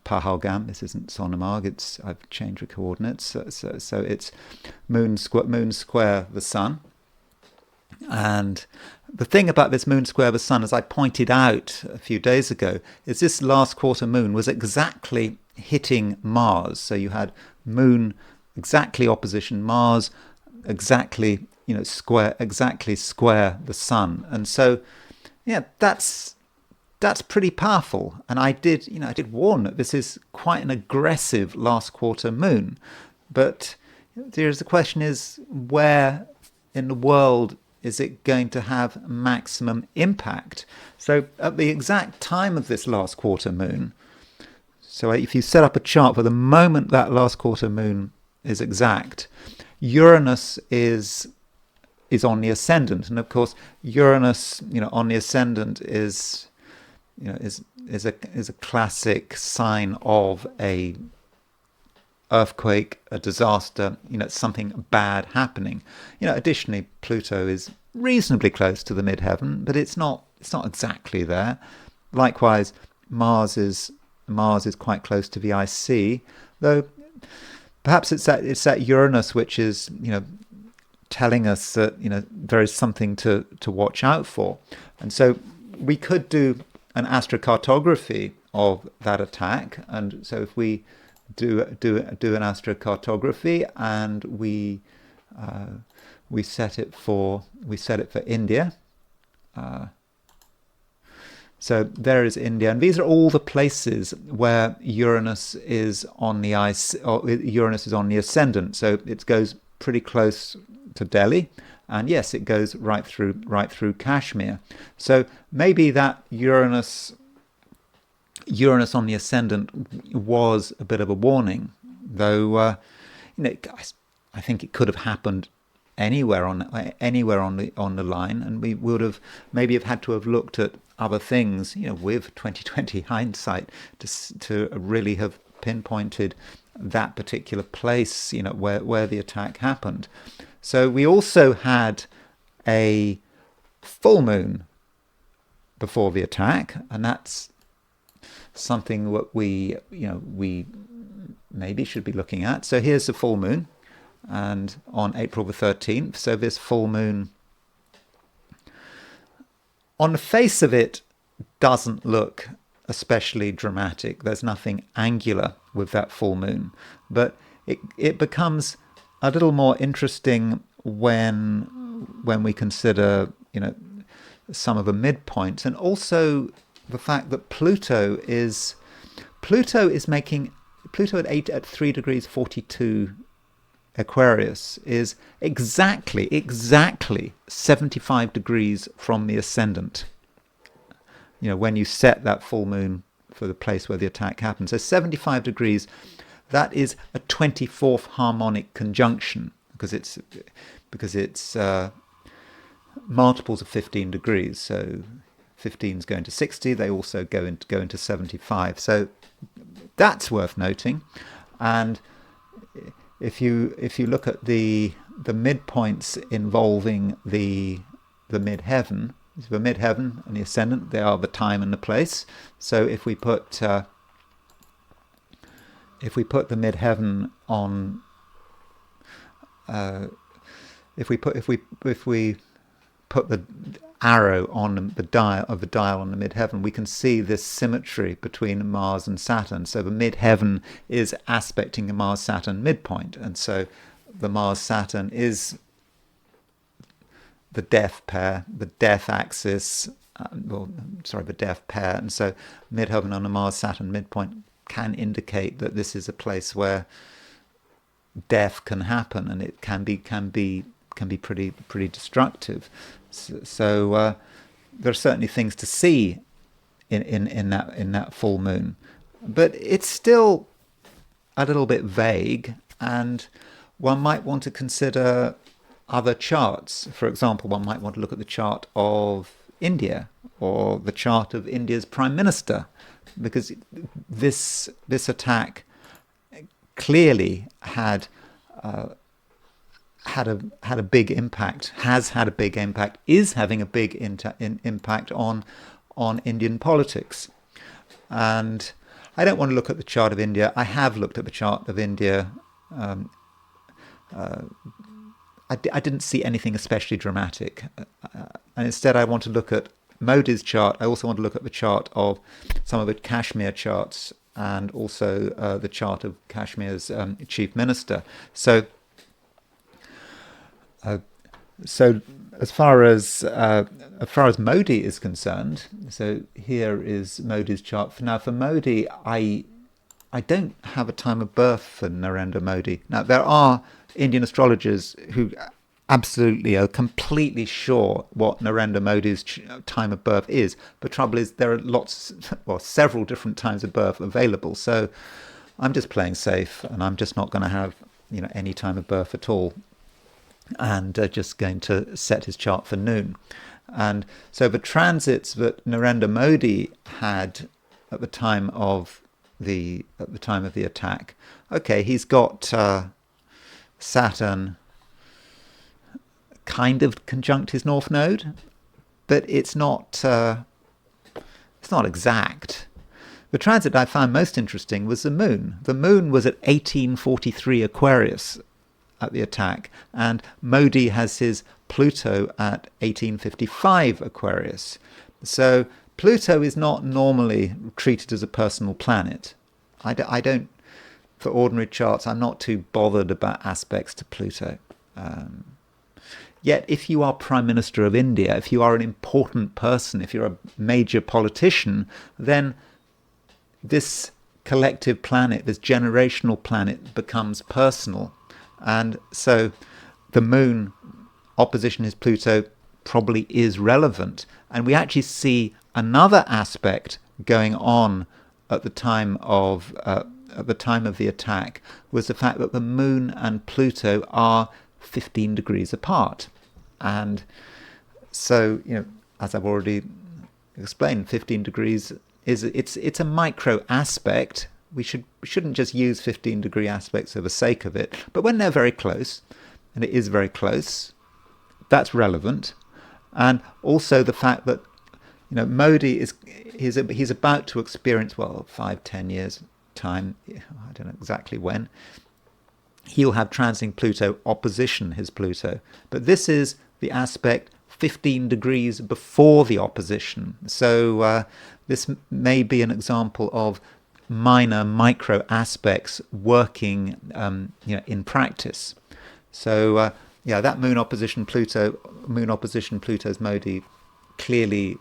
Pahalgam. This isn't Sonamarg. I've changed the coordinates. So it's moon square the sun, And the thing about this moon square the sun, as I pointed out a few days ago, is this last quarter moon was exactly hitting Mars. So you had moon exactly opposition Mars, exactly square the sun. And so yeah, that's pretty powerful. And I did warn that this is quite an aggressive last quarter moon. But the question is, where in the world is it going to have maximum impact? So at the exact time of this last quarter moon, so if you set up a chart for the moment that last quarter moon is exact, Uranus is on the ascendant. And of course, Uranus, on the ascendant is a classic sign of a earthquake, a disaster, something bad happening. Additionally, Pluto is reasonably close to the midheaven, but it's not exactly there. Likewise, Mars is quite close to the IC, though perhaps it's that Uranus which is telling us that there is something to watch out for. And so we could do an astrocartography of that attack. And so if we do an astrocartography and we set it for India. So there is India, and these are all the places where Uranus is on the Uranus is on the ascendant. So it goes pretty close to Delhi, and yes, it goes right through Kashmir. So maybe that Uranus on the ascendant was a bit of a warning, though. I think it could have happened anywhere on the line, and we would have maybe had to have looked at other things, with 2020 hindsight, to really have pinpointed that particular place, where the attack happened. So we also had a full moon before the attack, and that's something that we maybe should be looking at. So here's the full moon, and on April the 13th. So this full moon, on the face of it, doesn't look especially dramatic. There's nothing angular with that full moon, but it becomes a little more interesting when we consider some of the midpoints, and also the fact that Pluto at 3 degrees 42 Aquarius is exactly 75 degrees from the ascendant. When you set that full moon for the place where the attack happened. So 75 degrees, that is a 24th harmonic conjunction, because it's multiples of 15 degrees. So 15 is going to 60. They also go into 75. So that's worth noting. And if you look at the midpoints involving the midheaven, the midheaven and the ascendant, they are the time and the place. So if we put the midheaven on, if we put the arrow on the dial on the midheaven, we can see this symmetry between Mars and Saturn. So the midheaven is aspecting the Mars-Saturn midpoint, and so the Mars-Saturn is the death pair, the death axis, the death pair, and so midheaven on the Mars-Saturn midpoint can indicate that this is a place where death can happen, and it can be pretty destructive. So there are certainly things to see in that full moon, but it's still a little bit vague, and one might want to consider other charts. For example, one might want to look at the chart of India or the chart of India's Prime Minister, because this attack clearly had a big impact, has had a big impact, is having a big impact on Indian politics. And I don't want to look at the chart of India. I have looked at the chart of India I didn't see anything especially dramatic. And instead I want to look at Modi's chart. I also want to look at the chart of some of the Kashmir charts, and also the chart of Kashmir's chief minister. So as far as Modi is concerned, so here is Modi's chart. Now for Modi, I don't have a time of birth for Narendra Modi. Now there are Indian astrologers who absolutely are completely sure what Narendra Modi's time of birth is. The trouble is there are several different times of birth available. So I'm just playing safe, and I'm just not going to have any time of birth at all, and just going to set his chart for noon. And so the transits that Narendra Modi had at the time of the attack. Okay, he's got Saturn kind of conjunct his north node, but it's not exact. The transit I found most interesting was the moon. The moon was at 1843 Aquarius at the attack, and Modi has his Pluto at 1855 Aquarius. So Pluto is not normally treated as a personal planet. I don't, for ordinary charts, I'm not too bothered about aspects to Pluto. Yet if you are Prime Minister of India, if you are an important person, if you're a major politician, then this collective planet, this generational planet, becomes personal. And so the moon opposition his Pluto probably is relevant. And we actually see another aspect going on at the time of the attack, was the fact that the moon and Pluto are 15 degrees apart. And so, as I've already explained, 15 degrees it's a micro aspect. We shouldn't just use 15-degree aspects for the sake of it, but when they're very close, and it is very close, that's relevant. And also the fact that Modi he's about to experience 5-10 years time, I don't know exactly when, he'll have transiting Pluto opposition his Pluto. But this is the aspect 15 degrees before the opposition. So this may be an example of minor micro aspects working in practice. So that moon opposition Pluto's Modi clearly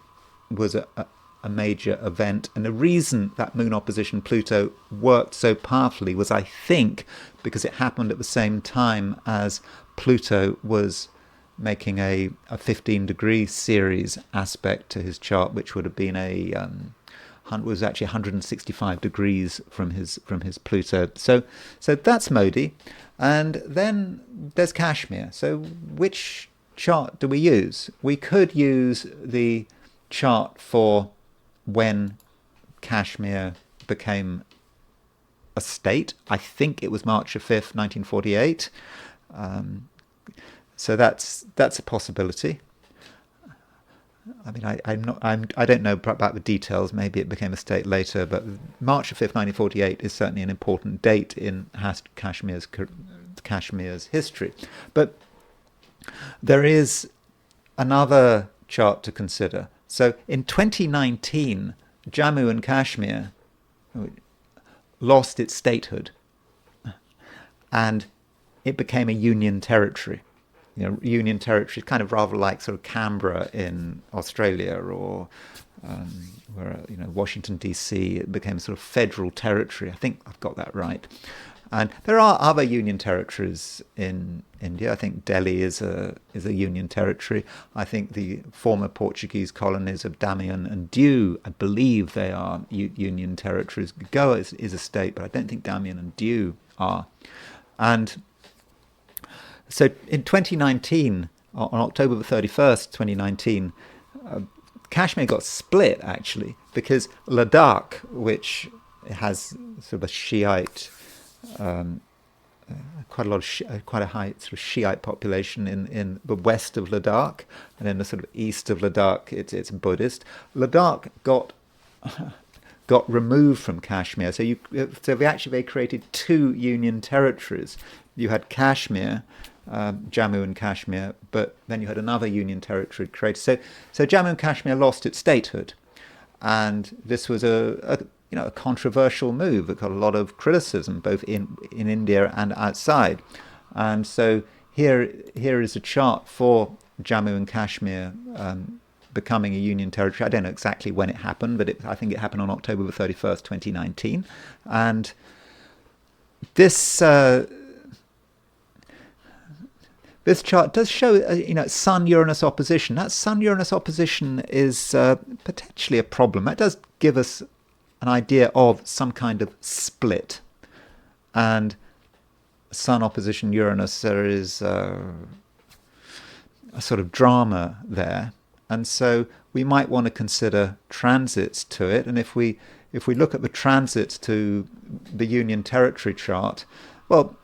was a major event. And the reason that moon opposition Pluto worked so powerfully was, I think, because it happened at the same time as Pluto was making a 15-degree series aspect to his chart, which would have been was actually 165 degrees from his Pluto. So that's Modi. And then there's Kashmir. So which chart do we use? We could use the chart for when Kashmir became a state. I think it was March 5th, 1948. So that's a possibility. I mean, I don't know about the details. Maybe it became a state later, but March 5th, 1948 is certainly an important date in Kashmir's history. But there is another chart to consider. So in 2019, Jammu and Kashmir lost its statehood, and it became a union territory. Union territory is kind of rather like sort of Canberra in Australia, or where Washington D.C. It became a sort of federal territory. I think I've got that right. And there are other union territories in India. I think Delhi is a union territory. I think the former Portuguese colonies of Damian and Dew, I believe they are union territories. Goa is a state, but I don't think Damian and Dew are. And so in 2019, on October the 31st, 2019, Kashmir got split, actually, because Ladakh, which has sort of a Shiite, quite a high sort of Shiite population in the west of Ladakh, and in the sort of east of Ladakh, it's Buddhist. Ladakh got removed from Kashmir, so they created two union territories. You had Kashmir, Jammu and Kashmir, but then you had another union territory created. So Jammu and Kashmir lost its statehood, and this was a controversial move. It got a lot of criticism both in India and outside, and so here is a chart for Jammu and Kashmir becoming a union territory. I don't know exactly when it happened, but I think it happened on October the 31st, 2019, and this. This chart does show, Sun-Uranus opposition. That Sun-Uranus opposition is potentially a problem. That does give us an idea of some kind of split. And Sun opposition Uranus, there is a sort of drama there. And so we might want to consider transits to it. And if we look at the transits to the Union Territory chart, well,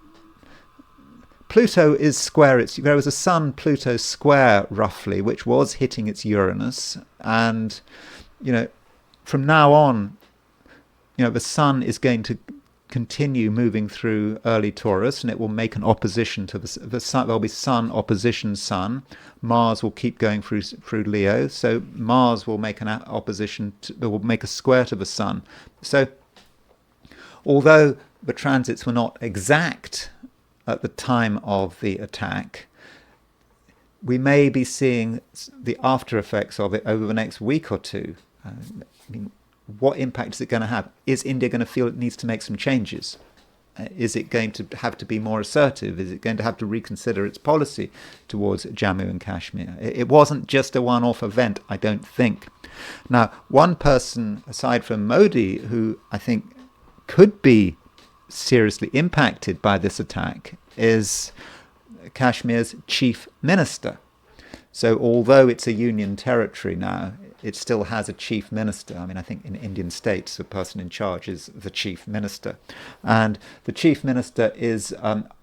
Pluto is square. There was a Sun-Pluto square, roughly, which was hitting its Uranus. And, from now on, the Sun is going to continue moving through early Taurus, and it will make an opposition to the Sun. There'll be Sun opposition Sun. Mars will keep going through Leo. So Mars will make an opposition, will make a square to the Sun. So although the transits were not exact at the time of the attack, we may be seeing the after effects of it over the next week or two. What impact is it going to have? Is India going to feel it needs to make some changes? Is it going to have to be more assertive? Is it going to have to reconsider its policy towards Jammu and Kashmir? It wasn't just a one-off event, I don't think. Now, one person, aside from Modi, who I think could be seriously impacted by this attack is Kashmir's chief minister. So although it's a union territory now, it still has a chief minister. I think in Indian states, the person in charge is the chief minister. And the chief minister is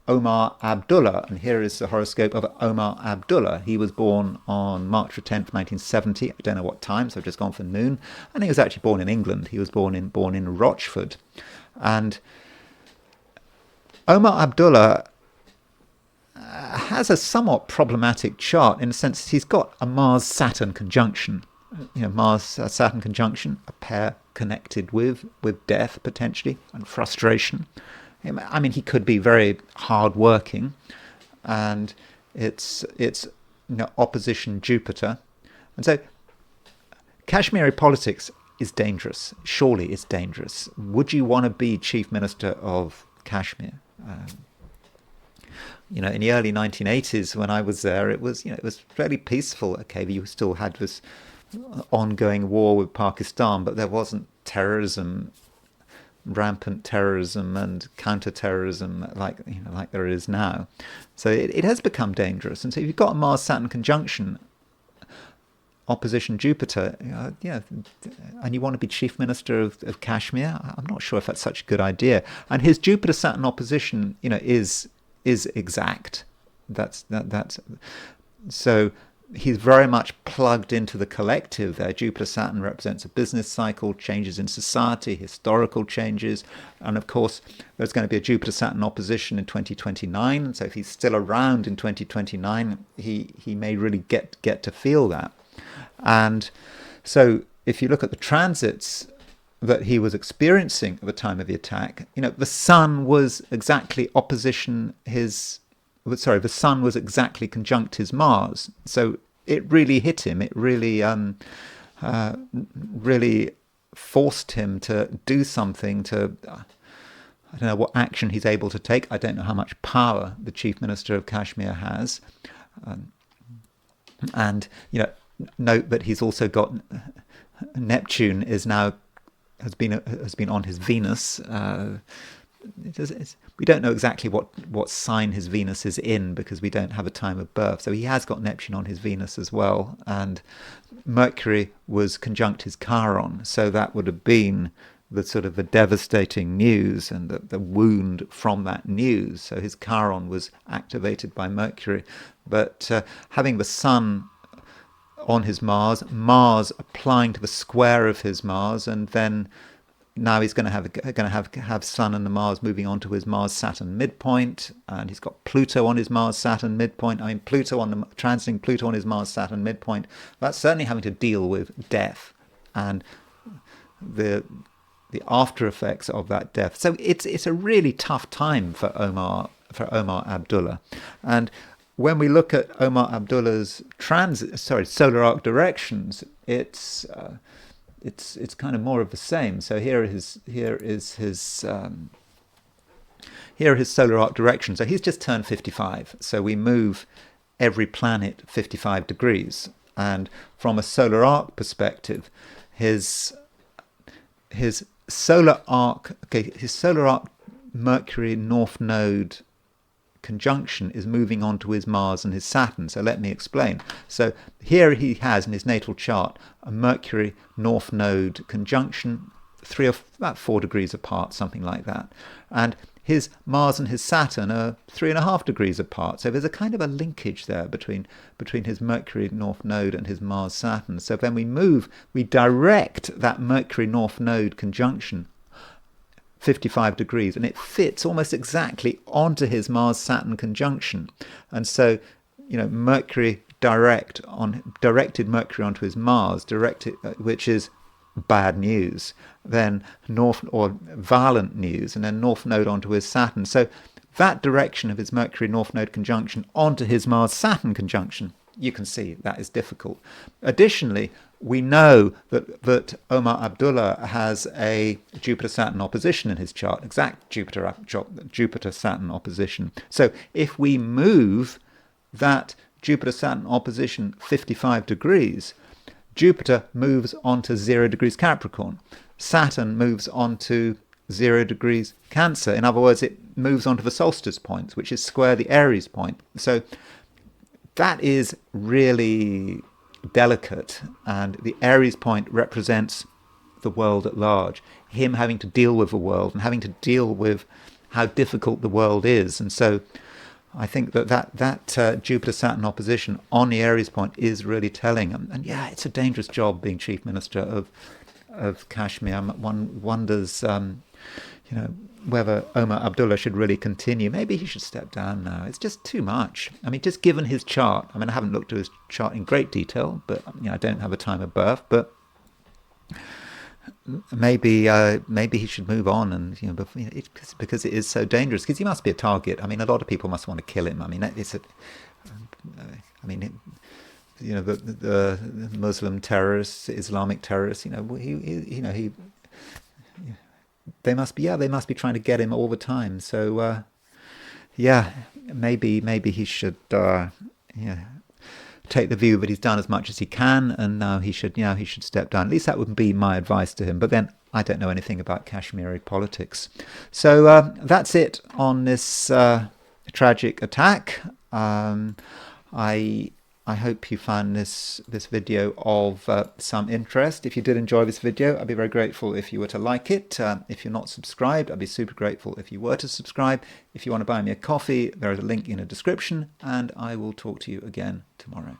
Omar Abdullah. And here is the horoscope of Omar Abdullah. He was born on March 10th, 1970. I don't know what time, so I've just gone for noon. And he was actually born in England. He was born in Rochford. And Omar Abdullah has a somewhat problematic chart in the sense that he's got a Mars-Saturn conjunction. Mars-Saturn conjunction, a pair connected with death potentially and frustration. He could be very hard-working, and it's opposition Jupiter. And so Kashmiri politics is dangerous. Surely it's dangerous. Would you want to be chief minister of Kashmir? In the early 1980s, when I was there, it was fairly peaceful. Okay, you still had this ongoing war with Pakistan, but there wasn't terrorism, rampant terrorism and counter-terrorism like there is now. So it has become dangerous. And so if you've got a Mars-Saturn conjunction, opposition Jupiter, and you want to be chief minister of Kashmir, I'm not sure if that's such a good idea. And his Jupiter-Saturn opposition, is exact. That's so he's very much plugged into the collective there. Jupiter-Saturn represents a business cycle, changes in society, historical changes, and of course there's going to be a Jupiter-Saturn opposition in 2029. So if he's still around in 2029, he may really get to feel that. And so if you look at the transits that he was experiencing at the time of the attack, the Sun was exactly the Sun was exactly conjunct his Mars. So it really hit him. It really, really forced him to do something to, I don't know what action he's able to take. I don't know how much power the chief minister of Kashmir has. And, note that he's also got Neptune has been on his Venus. We don't know exactly what sign his Venus is in because we don't have a time of birth. So he has got Neptune on his Venus as well. And Mercury was conjunct his Chiron. So that would have been the sort of the devastating news and the wound from that news. So his Chiron was activated by Mercury. But having the Sun on his Mars applying to the square of his Mars, and then now he's going to have Sun and the Mars moving on to his Mars-Saturn midpoint, and he's got Pluto on his Mars-Saturn midpoint. I mean, transiting Pluto on his Mars-Saturn midpoint. That's certainly having to deal with death and the after effects of that death. So it's a really tough time for Omar Abdullah. And when we look at Omar Abdullah's solar arc directions, it's kind of more of the same. So here are his solar arc directions. So he's just turned 55. So we move every planet 55 degrees. And from a solar arc perspective, his solar arc Mercury North Node conjunction is moving on to his Mars and his Saturn. So let me explain. So here he has in his natal chart a Mercury North Node conjunction, about 4 degrees apart, something like that. And his Mars and his Saturn are 3.5 degrees apart. So there's a kind of a linkage there between his Mercury North Node and his Mars Saturn. So when we move, we direct that Mercury North Node conjunction 55 degrees, and it fits almost exactly onto his Mars Saturn conjunction. And so, Mercury directed Mercury onto his Mars, which is bad news, then violent news, and then North Node onto his Saturn. So that direction of his Mercury North Node conjunction onto his Mars Saturn conjunction, you can see that is difficult. Additionally, we know that Omar Abdullah has a Jupiter-Saturn opposition in his chart, exact Jupiter-Saturn opposition. So if we move that Jupiter-Saturn opposition 55 degrees, Jupiter moves onto 0 degrees Capricorn. Saturn moves onto 0 degrees Cancer. In other words, it moves onto the solstice point, which is square the Aries point. So that is really delicate, and the Aries point represents the world at large, him having to deal with the world and having to deal with how difficult the world is. And so I think that Jupiter-Saturn opposition on the Aries point is really telling. And yeah, it's a dangerous job being Chief Minister of Kashmir. One wonders, whether Omar Abdullah should really continue. Maybe he should step down now. It's just too much. I mean, just given his chart. I mean, I haven't looked at his chart in great detail, but I don't have a time of birth. But maybe he should move on, and because it is so dangerous. Because he must be a target. I mean, a lot of people must want to kill him. I mean, the Muslim terrorists, Islamic terrorists. They must be trying to get him all the time. So maybe he should take the view that he's done as much as he can, and now he should step down. At least that would be my advice to him. But then I don't know anything about Kashmiri politics. So that's it on this tragic attack. I hope you found this video of some interest. If you did enjoy this video, I'd be very grateful if you were to like it. If you're not subscribed, I'd be super grateful if you were to subscribe. If you want to buy me a coffee, there is a link in the description, and I will talk to you again tomorrow.